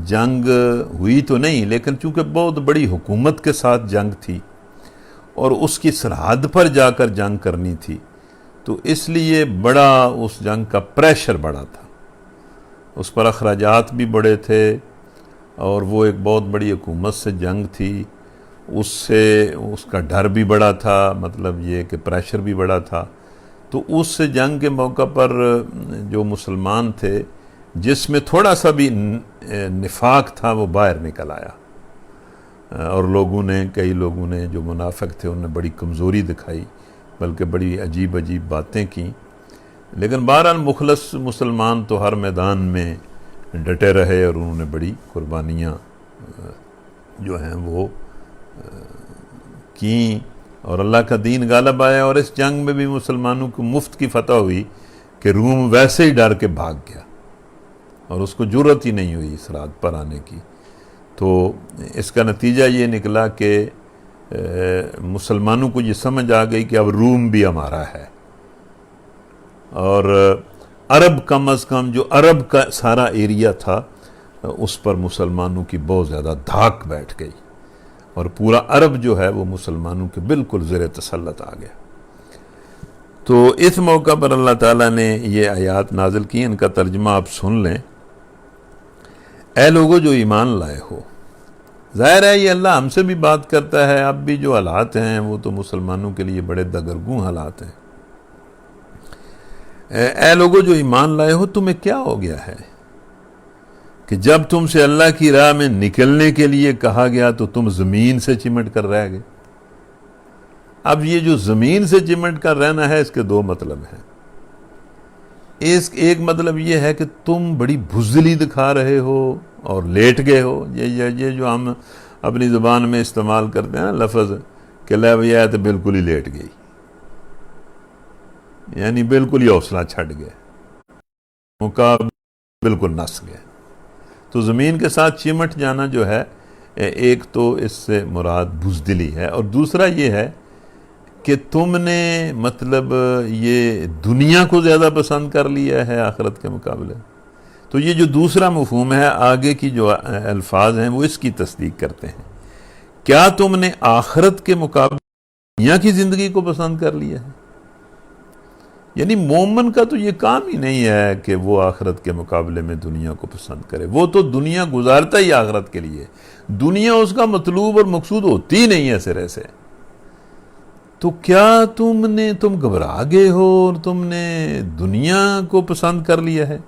جنگ ہوئی تو نہیں، لیکن چونکہ بہت بڑی حکومت کے ساتھ جنگ تھی اور اس کی سرحد پر جا کر جنگ کرنی تھی، تو اس لیے بڑا اس جنگ کا پریشر بڑا تھا، اس پر اخراجات بھی بڑے تھے، اور وہ ایک بہت بڑی حکومت سے جنگ تھی، اس کا ڈر بھی بڑا تھا، مطلب یہ کہ پریشر بھی بڑا تھا۔ تو اس جنگ کے موقع پر جو مسلمان تھے جس میں تھوڑا سا بھی نفاق تھا وہ باہر نکل آیا، اور کئی لوگوں نے جو منافق تھے انہوں نے بڑی کمزوری دکھائی، بلکہ بڑی عجیب باتیں کیں۔ لیکن بہرحال مخلص مسلمان تو ہر میدان میں ڈٹے رہے، اور انہوں نے بڑی قربانیاں جو ہیں وہ کیں، اور اللہ کا دین غالب آیا۔ اور اس جنگ میں بھی مسلمانوں کو مفت کی فتح ہوئی کہ روم ویسے ہی ڈر کے بھاگ گیا، اور اس کو جرأت ہی نہیں ہوئی سرحد پر آنے کی۔ تو اس کا نتیجہ یہ نکلا کہ مسلمانوں کو یہ سمجھ آ گئی کہ اب روم بھی ہمارا ہے، اور عرب کم از کم جو عرب کا سارا ایریا تھا اس پر مسلمانوں کی بہت زیادہ دھاک بیٹھ گئی، اور پورا عرب جو ہے وہ مسلمانوں کے بالکل زیر تسلط آ گیا۔ تو اس موقع پر اللہ تعالیٰ نے یہ آیات نازل کی، ان کا ترجمہ آپ سن لیں۔ اے لوگو جو ایمان لائے ہو، ظاہر ہے یہ اللہ ہم سے بھی بات کرتا ہے، اب بھی جو حالات ہیں وہ تو مسلمانوں کے لیے بڑے دگرگوں حالات ہیں۔ اے لوگو جو ایمان لائے ہو، تمہیں کیا ہو گیا ہے کہ جب تم سے اللہ کی راہ میں نکلنے کے لیے کہا گیا تو تم زمین سے چمٹ کر رہ گئے؟ اب یہ جو زمین سے چمٹ کر رہنا ہے، اس کے دو مطلب ہیں۔ ایک مطلب یہ ہے کہ تم بڑی بزدلی دکھا رہے ہو اور لیٹ گئے ہو۔ یہ جو ہم اپنی زبان میں استعمال کرتے ہیں نا لفظ کہ لے بھیا تو بالکل ہی لیٹ گئی، یعنی بالکل ہی حوصلہ چھٹ گئے، مقابل بالکل نس گئے۔ تو زمین کے ساتھ چمٹ جانا جو ہے، ایک تو اس سے مراد بزدلی ہے، اور دوسرا یہ ہے کہ تم نے مطلب یہ دنیا کو زیادہ پسند کر لیا ہے آخرت کے مقابلے۔ تو یہ جو دوسرا مفہوم ہے، آگے کی جو الفاظ ہیں وہ اس کی تصدیق کرتے ہیں۔ کیا تم نے آخرت کے مقابلے دنیا کی زندگی کو پسند کر لیا ہے؟ یعنی مومن کا تو یہ کام ہی نہیں ہے کہ وہ آخرت کے مقابلے میں دنیا کو پسند کرے، وہ تو دنیا گزارتا ہی آخرت کے لیے، دنیا اس کا مطلوب اور مقصود ہوتی ہی نہیں ہے سرے سے۔ تو کیا تم گھبرا گئے ہو اور تم نے دنیا کو پسند کر لیا ہے؟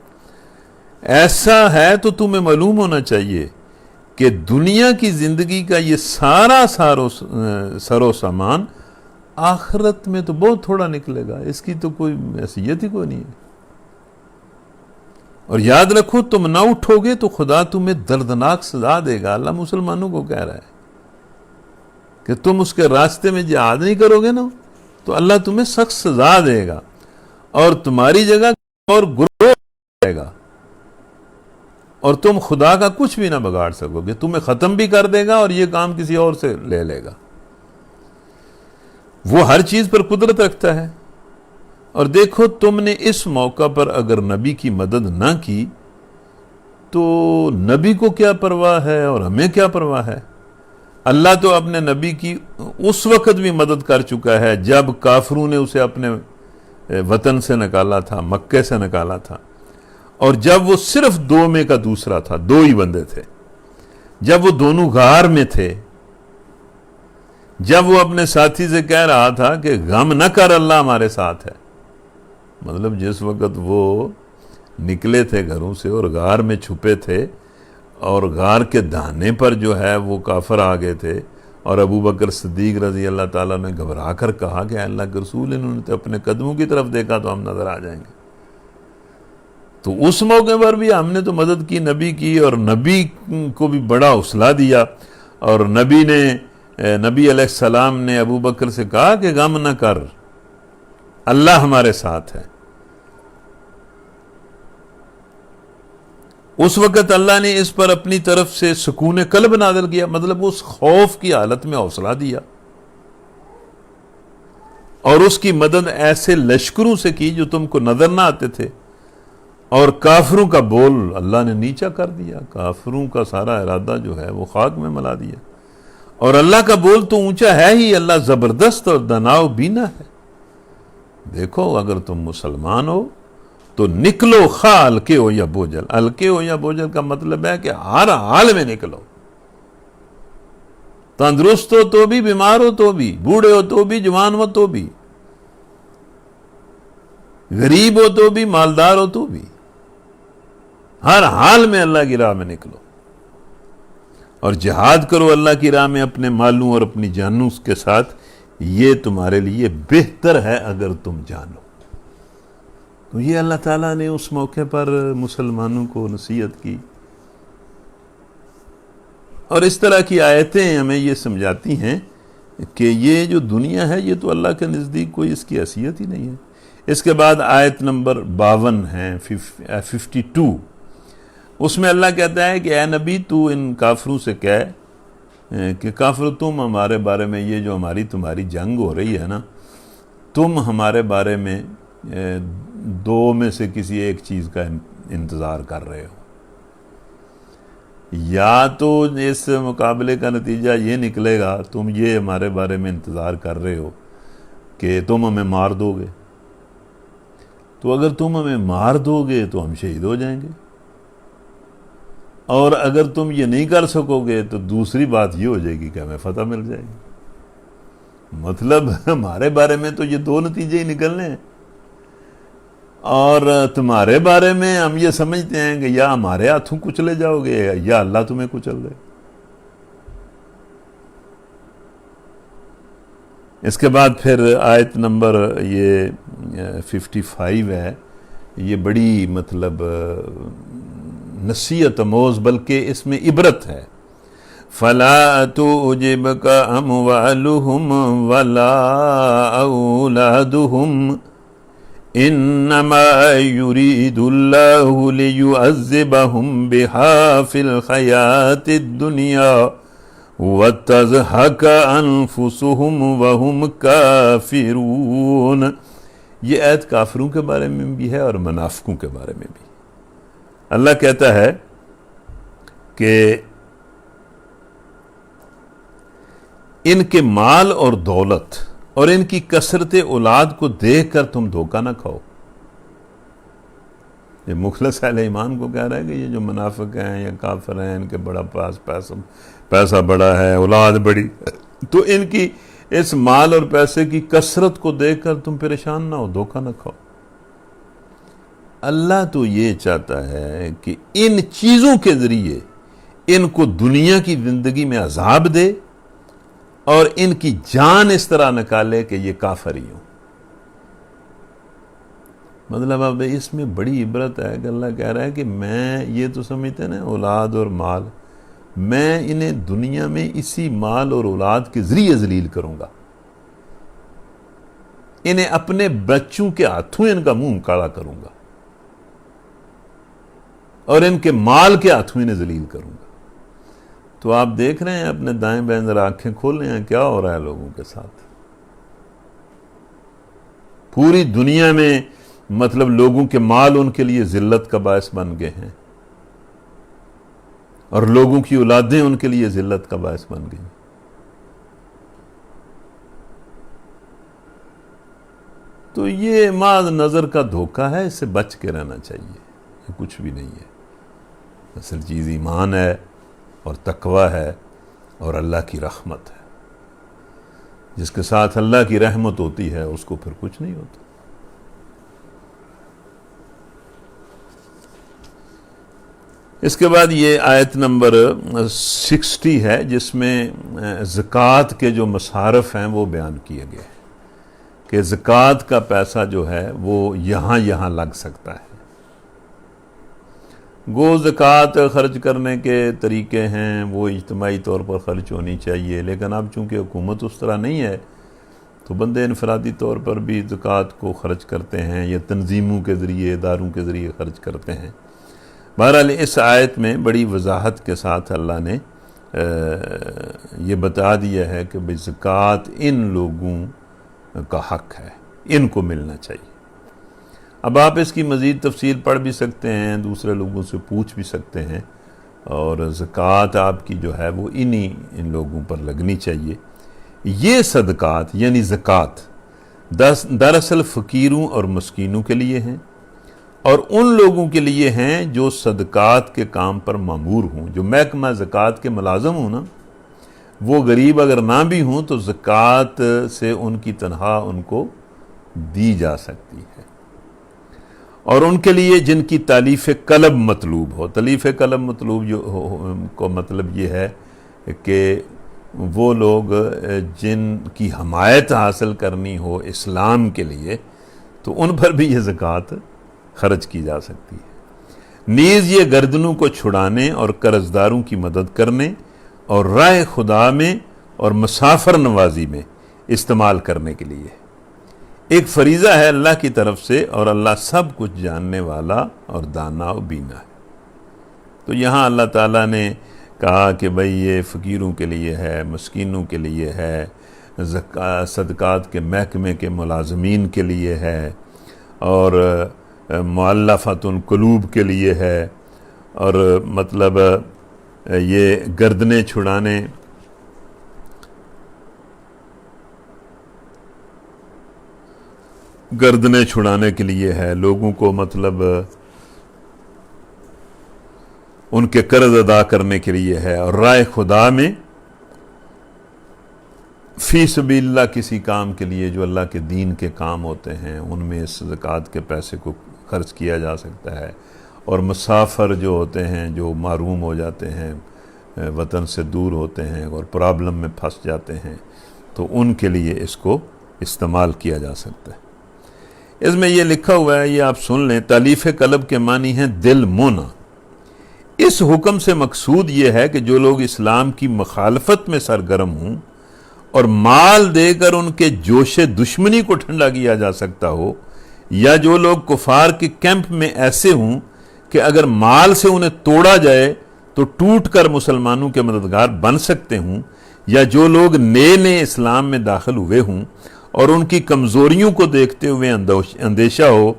ایسا ہے تو تمہیں معلوم ہونا چاہیے کہ دنیا کی زندگی کا یہ سارا سر و سامان آخرت میں تو بہت تھوڑا نکلے گا، اس کی تو کوئی حیثیت ہی کوئی نہیں ہے۔ اور یاد رکھو، تم نہ اٹھو گے تو خدا تمہیں دردناک سزا دے گا۔ اللہ مسلمانوں کو کہہ رہا ہے کہ تم اس کے راستے میں جہاد نہیں کرو گے نا تو اللہ تمہیں سخت سزا دے گا، اور تمہاری جگہ اور گروہ جائے گا، اور تم خدا کا کچھ بھی نہ بگاڑ سکو گے، تمہیں ختم بھی کر دے گا اور یہ کام کسی اور سے لے گا۔ وہ ہر چیز پر قدرت رکھتا ہے۔ اور دیکھو، تم نے اس موقع پر اگر نبی کی مدد نہ کی تو نبی کو کیا پرواہ ہے اور ہمیں کیا پرواہ ہے؟ اللہ تو اپنے نبی کی اس وقت بھی مدد کر چکا ہے جب کافروں نے اسے اپنے وطن سے نکالا تھا، مکے سے نکالا تھا، اور جب وہ صرف دو میں کا دوسرا تھا، دو ہی بندے تھے، جب وہ دونوں غار میں تھے، جب وہ اپنے ساتھی سے کہہ رہا تھا کہ غم نہ کر، اللہ ہمارے ساتھ ہے۔ مطلب جس وقت وہ نکلے تھے گھروں سے اور غار میں چھپے تھے، اور غار کے دہانے پر جو ہے وہ کافر آ گئے تھے، اور ابو بکر صدیق رضی اللہ تعالیٰ نے گھبرا کر کہا کہ اللہ کے رسول، انہوں نے تو اپنے قدموں کی طرف دیکھا تو ہم نظر آ جائیں گے۔ تو اس موقع پر بھی ہم نے تو مدد کی نبی کی، اور نبی کو بھی بڑا حوصلہ دیا، اور نبی علیہ السلام نے ابو بکر سے کہا کہ غم نہ کر، اللہ ہمارے ساتھ ہے۔ اس وقت اللہ نے اس پر اپنی طرف سے سکون قلب نازل کیا، مطلب اس خوف کی حالت میں حوصلہ دیا، اور اس کی مدد ایسے لشکروں سے کی جو تم کو نظر نہ آتے تھے، اور کافروں کا بول اللہ نے نیچا کر دیا، کافروں کا سارا ارادہ جو ہے وہ خاک میں ملا دیا، اور اللہ کا بول تو اونچا ہے ہی، اللہ زبردست اور دناؤ بینا ہے۔ دیکھو، اگر تم مسلمان ہو تو نکلو، خواہ ہلکے ہو یا بوجھل۔ ہلکے ہو یا بوجھل کا مطلب ہے کہ ہر حال میں نکلو، تندرست ہو تو بھی، بیمار ہو تو بھی، بوڑھے ہو تو بھی، جوان ہو تو بھی، غریب ہو تو بھی، مالدار ہو تو بھی، ہر حال میں اللہ کی راہ میں نکلو اور جہاد کرو اللہ کی راہ میں اپنے مالوں اور اپنی جانوں کے ساتھ۔ یہ تمہارے لیے بہتر ہے اگر تم جانو۔ تو یہ اللہ تعالیٰ نے اس موقع پر مسلمانوں کو نصیحت کی، اور اس طرح کی آیتیں ہمیں یہ سمجھاتی ہیں کہ یہ جو دنیا ہے یہ تو اللہ کے نزدیک کوئی اس کی حیثیت ہی نہیں ہے۔ اس کے بعد آیت نمبر 52 ہے، 52، اس میں اللہ کہتا ہے کہ اے نبی تو ان کافروں سے کہہ کہ کافر، تم ہمارے بارے میں یہ جو تمہاری جنگ ہو رہی ہے نا، تم ہمارے بارے میں دو میں سے کسی ایک چیز کا انتظار کر رہے ہو۔ یا تو اس مقابلے کا نتیجہ یہ نکلے گا، تم یہ ہمارے بارے میں انتظار کر رہے ہو کہ تم ہمیں مار دو گے، تو اگر تم ہمیں مار دو گے تو ہم شہید ہو جائیں گے، اور اگر تم یہ نہیں کر سکو گے تو دوسری بات یہ ہو جائے گی کہ ہمیں فتح مل جائے گی۔ مطلب ہمارے بارے میں تو یہ دو نتیجے ہی نکلنے ہیں، اور تمہارے بارے میں ہم یہ سمجھتے ہیں کہ یا ہمارے ہاتھوں کچلے جاؤ گے یا اللہ تمہیں کچل دے۔ اس کے بعد پھر آیت نمبر یہ 55 ہے، یہ بڑی مطلب نصیحت آموز بلکہ اس میں عبرت ہے۔ فَلَا تُعْجِبْكَ أَمْوَالُهُمْ وَلَا أَوْلَادُهُمْ إِنَّمَا يُرِيدُ اللَّهُ لِيُعَذِّبَهُمْ بِهَا فِي الْحَيَاةِ الدُّنْيَا وَتَزْهَقَ أَنفُسُهُمْ وَهُمْ كَافِرُونَ۔ یہ آیت کافروں کے بارے میں بھی ہے اور منافقوں کے بارے میں بھی۔ اللہ کہتا ہے کہ ان کے مال اور دولت اور ان کی کثرت اولاد کو دیکھ کر تم دھوکہ نہ کھاؤ۔ یہ مخلص اہل ایمان کو کہہ رہا ہے کہ یہ جو منافق ہیں یا کافر ہیں، ان کے بڑا پاس پیسہ بڑا ہے، اولاد بڑی، تو ان کی اس مال اور پیسے کی کثرت کو دیکھ کر تم پریشان نہ ہو، دھوکہ نہ کھاؤ۔ اللہ تو یہ چاہتا ہے کہ ان چیزوں کے ذریعے ان کو دنیا کی زندگی میں عذاب دے اور ان کی جان اس طرح نکالے کہ یہ کافر ہی ہوں۔ مطلب اب اس میں بڑی عبرت ہے کہ اللہ کہہ رہا ہے کہ میں، یہ تو سمجھتے ہیں نا اولاد اور مال، میں انہیں دنیا میں اسی مال اور اولاد کے ذریعے ذلیل کروں گا، انہیں اپنے بچوں کے ہاتھوں ان کا منہ کالا کروں گا اور ان کے مال کے ہاتھوں انہیں ذلیل کروں گا۔ تو آپ دیکھ رہے ہیں اپنے دائیں بائیں ذرا آنکھیں کھول رہے ہیں کیا ہو رہا ہے لوگوں کے ساتھ۔ پوری دنیا میں مطلب لوگوں کے مال ان کے لیے ذلت کا باعث بن گئے ہیں اور لوگوں کی اولادیں ان کے لیے ذلت کا باعث بن گئی۔ تو یہ محض نظر کا دھوکہ ہے، اس سے بچ کے رہنا چاہیے، یہ کچھ بھی نہیں ہے۔ اصل چیز ایمان ہے اور تقوی ہے اور اللہ کی رحمت ہے۔ جس کے ساتھ اللہ کی رحمت ہوتی ہے اس کو پھر کچھ نہیں ہوتا۔ اس کے بعد یہ آیت نمبر 60 ہے، جس میں زکوٰۃ کے جو مصارف ہیں وہ بیان کیے گئے کہ زکوٰۃ کا پیسہ جو ہے وہ یہاں لگ سکتا ہے۔ گو زکوٰۃ خرچ کرنے کے طریقے ہیں وہ اجتماعی طور پر خرچ ہونی چاہیے، لیکن اب چونکہ حکومت اس طرح نہیں ہے تو بندے انفرادی طور پر بھی زکوٰۃ کو خرچ کرتے ہیں یا تنظیموں کے ذریعے، اداروں کے ذریعے خرچ کرتے ہیں۔ بہرحال اس آیت میں بڑی وضاحت کے ساتھ اللہ نے یہ بتا دیا ہے کہ بھئی زکوٰۃ ان لوگوں کا حق ہے، ان کو ملنا چاہیے۔ اب آپ اس کی مزید تفصیل پڑھ بھی سکتے ہیں، دوسرے لوگوں سے پوچھ بھی سکتے ہیں، اور زکوٰۃ آپ کی جو ہے وہ ان لوگوں پر لگنی چاہیے۔ یہ صدقات یعنی زکوٰۃ دراصل فقیروں اور مسکینوں کے لیے ہیں اور ان لوگوں کے لیے ہیں جو صدقات کے کام پر مامور ہوں، جو محکمہ زکوٰۃ کے ملازم ہوں نا، وہ غریب اگر نہ بھی ہوں تو زکوٰۃ سے ان کی تنخواہ ان کو دی جا سکتی ہے۔ اور ان کے لیے جن کی تالیف قلب مطلوب ہو، تالیف قلب مطلوب کو مطلب یہ ہے کہ وہ لوگ جن کی حمایت حاصل کرنی ہو اسلام کے لیے تو ان پر بھی یہ زکوٰۃ خرچ کی جا سکتی ہے۔ نیز یہ گردنوں کو چھڑانے اور قرض داروں کی مدد کرنے اور راہ خدا میں اور مسافر نوازی میں استعمال کرنے کے لیے ایک فریضہ ہے اللہ کی طرف سے، اور اللہ سب کچھ جاننے والا اور دانا و بینا ہے۔ تو یہاں اللہ تعالیٰ نے کہا کہ بھئی یہ فقیروں کے لیے ہے، مسکینوں کے لیے ہے، صدقات کے محکمے کے ملازمین کے لیے ہے، اور مؤلفۃ القلوب کے لیے ہے، اور مطلب یہ گردنیں چھڑانے گردنیں چھڑانے کے لیے ہے، لوگوں کو مطلب ان کے قرض ادا کرنے کے لیے ہے، اور رائے خدا میں فی سبیل اللہ کسی کام کے لیے جو اللہ کے دین کے کام ہوتے ہیں ان میں اس زکوٰۃ کے پیسے کو خرچ کیا جا سکتا ہے۔ اور مسافر جو ہوتے ہیں، جو محروم ہو جاتے ہیں، وطن سے دور ہوتے ہیں اور پرابلم میں پھنس جاتے ہیں، تو ان کے لیے اس کو استعمال کیا جا سکتا ہے۔ اس میں یہ لکھا ہوا ہے، یہ آپ سن لیں، تالیف قلب کے معنی ہیں دل مونا۔ اس حکم سے مقصود یہ ہے کہ جو لوگ اسلام کی مخالفت میں سرگرم ہوں اور مال دے کر ان کے جوش دشمنی کو ٹھنڈا کیا جا سکتا ہو، یا جو لوگ کفار کے کیمپ میں ایسے ہوں کہ اگر مال سے انہیں توڑا جائے تو ٹوٹ کر مسلمانوں کے مددگار بن سکتے ہوں، یا جو لوگ نئے نئے اسلام میں داخل ہوئے ہوں اور ان کی کمزوریوں کو دیکھتے ہوئے اندیشہ ہو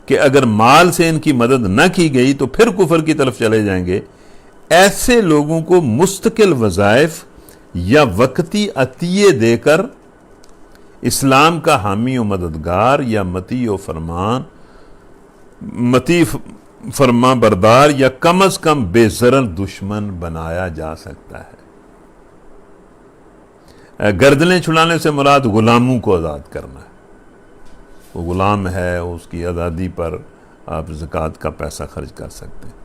کہ اگر مال سے ان کی مدد نہ کی گئی تو پھر کفر کی طرف چلے جائیں گے، ایسے لوگوں کو مستقل وظائف یا وقتی عطیے دے کر اسلام کا حامی و مددگار یا مطیع فرما بردار یا کم از کم بے ضرر دشمن بنایا جا سکتا ہے۔ گردنیں چھڑانے سے مراد غلاموں کو آزاد کرنا ہے۔ وہ غلام ہے، اس کی آزادی پر آپ زکوٰۃ کا پیسہ خرچ کر سکتے ہیں۔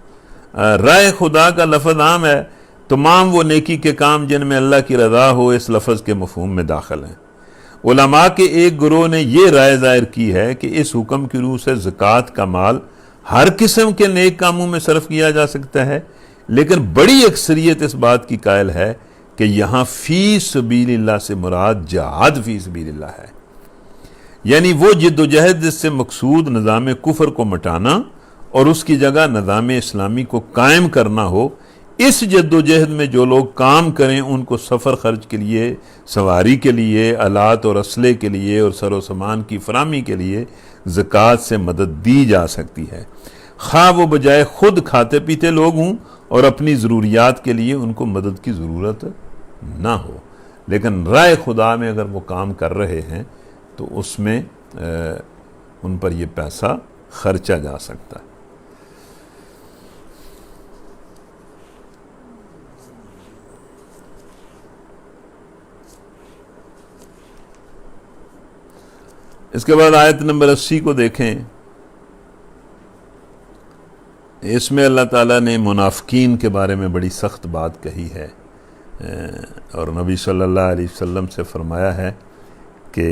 رائے خدا کا لفظ عام ہے، تمام وہ نیکی کے کام جن میں اللہ کی رضا ہو اس لفظ کے مفہوم میں داخل ہیں۔ علماء کے ایک گروہ نے یہ رائے ظاہر کی ہے کہ اس حکم کی روح سے زکوٰۃ کا مال ہر قسم کے نیک کاموں میں صرف کیا جا سکتا ہے، لیکن بڑی اکثریت اس بات کی قائل ہے کہ یہاں فی سبیل اللہ سے مراد جہاد فی سبیل اللہ ہے، یعنی وہ جد و جہد جس سے مقصود نظام کفر کو مٹانا اور اس کی جگہ نظام اسلامی کو قائم کرنا ہو۔ اس جد و جہد میں جو لوگ کام کریں ان کو سفر خرچ کے لیے، سواری کے لیے، آلات اور اسلحے کے لیے اور سر و سامان کی فراہمی کے لیے زکوٰۃ سے مدد دی جا سکتی ہے، خواہ وہ بجائے خود کھاتے پیتے لوگ ہوں اور اپنی ضروریات کے لیے ان کو مدد کی ضرورت نہ ہو۔ لیکن رائے خدا میں اگر وہ کام کر رہے ہیں تو اس میں ان پر یہ پیسہ خرچا جا سکتا ہے۔ اس کے بعد آیت نمبر 80 کو دیکھیں، اس میں اللہ تعالیٰ نے منافقین کے بارے میں بڑی سخت بات کہی ہے، اور نبی صلی اللہ علیہ وسلم سے فرمایا ہے کہ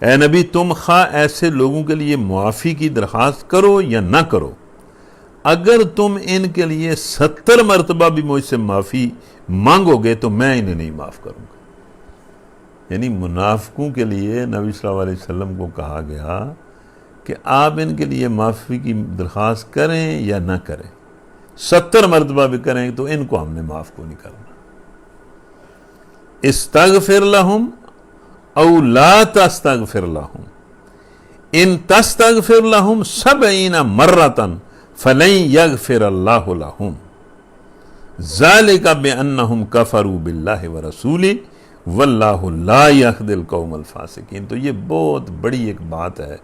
اے نبی تم خواہ ایسے لوگوں کے لیے معافی کی درخواست کرو یا نہ کرو، اگر تم ان کے لیے 70 مرتبہ بھی مجھ سے معافی مانگو گے تو میں انہیں نہیں معاف کروں گا۔ یعنی منافقوں کے لیے نبی صلی اللہ علیہ وسلم کو کہا گیا کہ آپ ان کے لیے معافی کی درخواست کریں یا نہ کریں، 70 مرتبہ بھی کریں تو ان کو ہم نے معاف کو نہیں کرنا۔ استغفر لہم او لا تستغفر لہم ان تستغفر لہم 70 مرۃ فلن یغفر اللہ لہم ذالک بانہم کفروا باللہ ورسولہ واللہ لا یہدی القوم الفاسقین۔ تو یہ بہت بڑی ایک بات ہے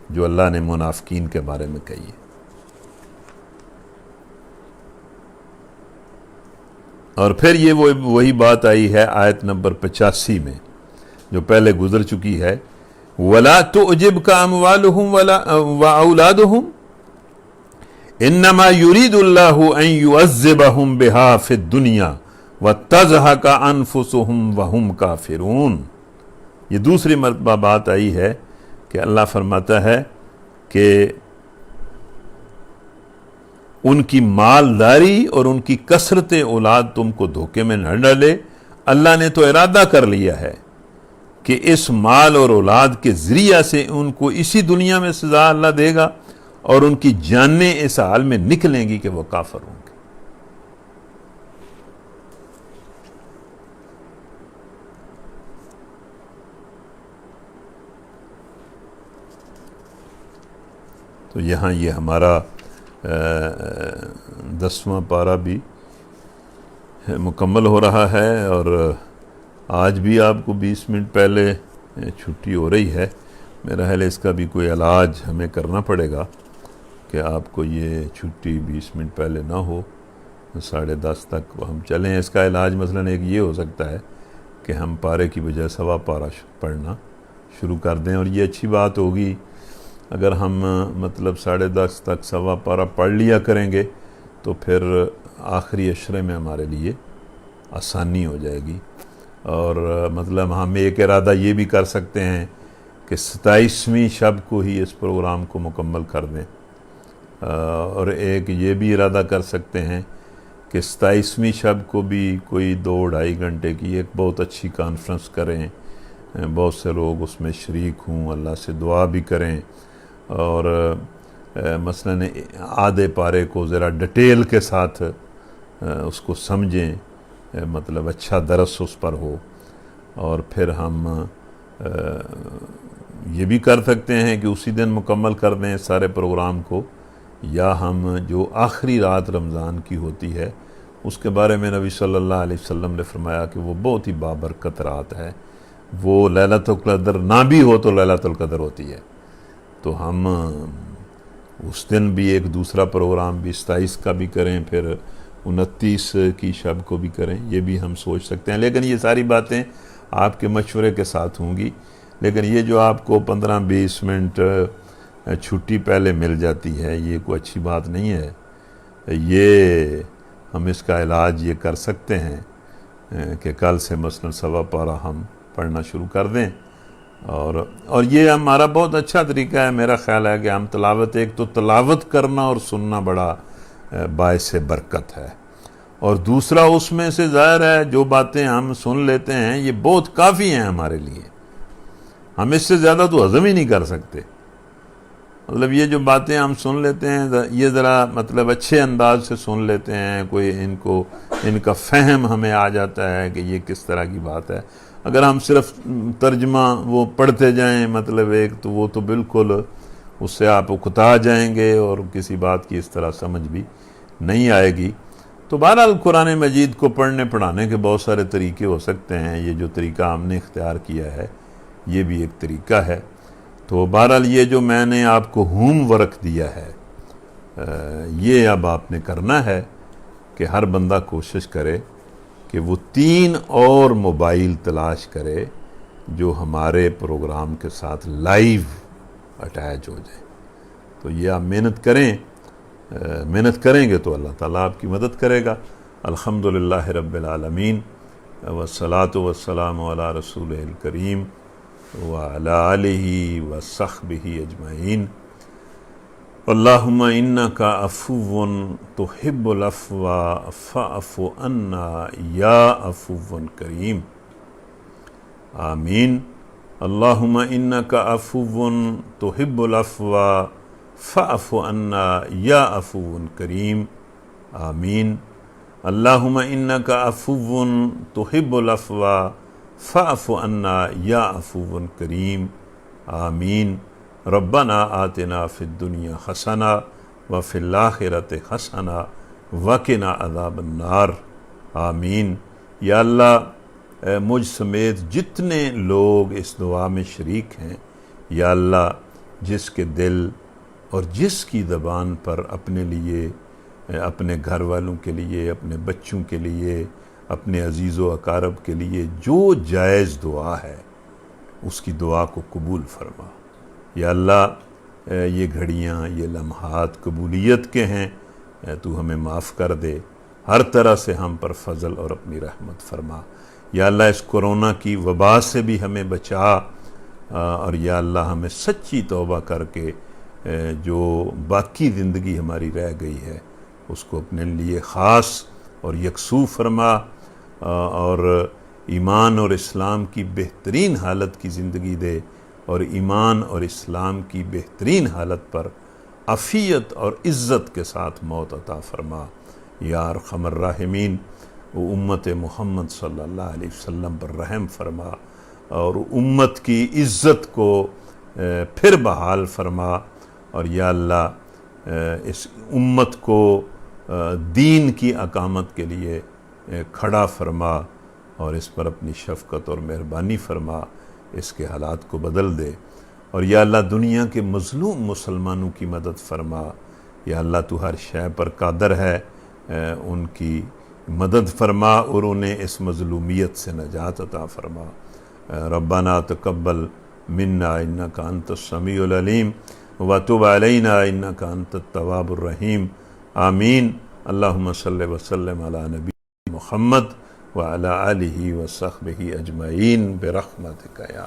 جو اللہ نے منافقین کے بارے میں کہی ہے۔ اور پھر یہ وہی بات آئی ہے آیت نمبر 85 میں جو پہلے گزر چکی ہے، وَلَا تُعْجِبْكَ أَمْوَالُهُمْ وَأَوْلَادُهُمْ إِنَّمَا يُرِيدُ اللَّهُ أَن يُعَذِّبَهُمْ بِهَا فِي الدُّنْيَا وَتَزْهَقَ أَنفُسُهُمْ وَهُمْ كَافِرُونَ۔ یہ دوسری مرتبہ بات آئی ہے کہ اللہ فرماتا ہے کہ ان کی مالداری اور ان کی کثرت اولاد تم کو دھوکے میں نہ ڈالے۔ اللہ نے تو ارادہ کر لیا ہے کہ اس مال اور اولاد کے ذریعہ سے ان کو اسی دنیا میں سزا اللہ دے گا اور ان کی جانیں اس حال میں نکلیں گی کہ وہ کافر ہوں گے۔ تو یہاں یہ ہمارا 10واں پارہ بھی مکمل ہو رہا ہے، اور آج بھی آپ کو 20 منٹ پہلے چھٹی ہو رہی ہے، میرا خیال ہے اس کا بھی کوئی علاج ہمیں کرنا پڑے گا کہ آپ کو یہ چھٹی 20 منٹ پہلے نہ ہو، 10:30 تک ہم چلیں۔ اس کا علاج مثلاً ایک یہ ہو سکتا ہے کہ ہم پارے کی بجائے سوا پارہ پڑھنا شروع کر دیں، اور یہ اچھی بات ہوگی اگر ہم مطلب 10:30 تک سوا پارہ پڑھ لیا کریں گے تو پھر آخری عشرے میں ہمارے لیے آسانی ہو جائے گی۔ اور مطلب ہم ایک ارادہ یہ بھی کر سکتے ہیں کہ 27ویں شب کو ہی اس پروگرام کو مکمل کر دیں، اور ایک یہ بھی ارادہ کر سکتے ہیں کہ 27ویں شب کو بھی کوئی 2-2.5 گھنٹے کی ایک بہت اچھی کانفرنس کریں، بہت سے لوگ اس میں شریک ہوں، اللہ سے دعا بھی کریں، اور مثلاً آدھے پارے کو ذرا ڈیٹیل کے ساتھ اس کو سمجھیں، مطلب اچھا درس اس پر ہو۔ اور پھر ہم یہ بھی کر سکتے ہیں کہ اسی دن مکمل کر دیں سارے پروگرام کو، یا ہم جو آخری رات رمضان کی ہوتی ہے اس کے بارے میں نبی صلی اللہ علیہ وسلم نے فرمایا کہ وہ بہت ہی بابرکت رات ہے، وہ لیلۃ القدر نہ بھی ہو تو لیلۃ القدر ہوتی ہے، تو ہم اس دن بھی ایک دوسرا پروگرام بھی 27 کا بھی کریں، پھر 29 کی شب کو بھی کریں، یہ بھی ہم سوچ سکتے ہیں۔ لیکن یہ ساری باتیں آپ کے مشورے کے ساتھ ہوں گی، لیکن یہ جو آپ کو 15-20 منٹ چھٹی پہلے مل جاتی ہے یہ کوئی اچھی بات نہیں ہے، یہ ہم اس کا علاج یہ کر سکتے ہیں کہ کل سے مثلاً سوا پارہ ہم پڑھنا شروع کر دیں، اور یہ ہمارا بہت اچھا طریقہ ہے۔ میرا خیال ہے کہ ہم تلاوت، ایک تو تلاوت کرنا اور سننا بڑا باعث برکت ہے، اور دوسرا اس میں سے ظاہر ہے جو باتیں ہم سن لیتے ہیں یہ بہت کافی ہیں ہمارے لیے، ہم اس سے زیادہ تو ہضم ہی نہیں کر سکتے۔ مطلب یہ جو باتیں ہم سن لیتے ہیں یہ ذرا مطلب اچھے انداز سے سن لیتے ہیں، کوئی ان کا فہم ہمیں آ جاتا ہے کہ یہ کس طرح کی بات ہے۔ اگر ہم صرف ترجمہ وہ پڑھتے جائیں مطلب ایک تو وہ تو بالکل اس سے آپ اکتا جائیں گے اور کسی بات کی اس طرح سمجھ بھی نہیں آئے گی۔ تو بہرحال قرآن مجید کو پڑھنے پڑھانے کے بہت سارے طریقے ہو سکتے ہیں، یہ جو طریقہ ہم نے اختیار کیا ہے یہ بھی ایک طریقہ ہے۔ تو بہرحال یہ جو میں نے آپ کو ہوم ورک دیا ہے یہ اب آپ نے کرنا ہے کہ ہر بندہ کوشش کرے کہ وہ 3 اور موبائل تلاش کرے جو ہمارے پروگرام کے ساتھ لائیو اٹیچ ہو جائیں۔ تو یہ آپ محنت کریں گے تو اللہ تعالیٰ آپ کی مدد کرے گا۔ الحمدللہ رب العالمین، والصلاة والسلام علی رسول الکریم وعلی آلہ وصحبہ اجمعین۔ اللہم انکا عفو تحب العفو فاعف عنا یا عفو کریم، آمین۔ اللہم انکا عفو تحب العفو فاعف عنا یا عفو کریم، آمین۔ اللہم انکا عفو تحب العفو فاعف عنا یا عفو کریم، آمین۔ ربنا آتنا فی الدنیا حسنہ وفی الآخرۃ حسنہ وقنا عذاب النار، آمین۔ یا اللہ مجھ سمیت جتنے لوگ اس دعا میں شریک ہیں، یا اللہ جس کے دل اور جس کی زبان پر اپنے لیے، اپنے گھر والوں کے لیے، اپنے بچوں کے لیے، اپنے عزیز و اقارب کے لیے جو جائز دعا ہے اس کی دعا کو قبول فرما۔ یا اللہ یہ گھڑیاں، یہ لمحات قبولیت کے ہیں، تو ہمیں معاف کر دے، ہر طرح سے ہم پر فضل اور اپنی رحمت فرما۔ یا اللہ اس کورونا کی وبا سے بھی ہمیں بچا، اور یا اللہ ہمیں سچی توبہ کر کے جو باقی زندگی ہماری رہ گئی ہے اس کو اپنے لیے خاص اور یکسو فرما، اور ایمان اور اسلام کی بہترین حالت کی زندگی دے، اور ایمان اور اسلام کی بہترین حالت پر عافیت اور عزت کے ساتھ موت عطا فرما یا ارحم الراحمین۔ امت محمد صلی اللہ علیہ وسلم پر رحم فرما، اور امت کی عزت کو پھر بحال فرما، اور یا اللہ اس امت کو دین کی اقامت کے لیے کھڑا فرما، اور اس پر اپنی شفقت اور مہربانی فرما۔ اس کے حالات کو بدل دے، اور یا اللہ دنیا کے مظلوم مسلمانوں کی مدد فرما، یا اللہ تو ہر شے پر قادر ہے، ان کی مدد فرما اور انہیں اس مظلومیت سے نجات عطا فرما۔ ربنا تقبل منا انک انت السمیع العلیم وتب علینا انک انت التواب الرحیم، آمین۔ اللہم صلی وسلم علی نبی محمد وعلی آلہ وصحبہ اجمعین برحمتک یا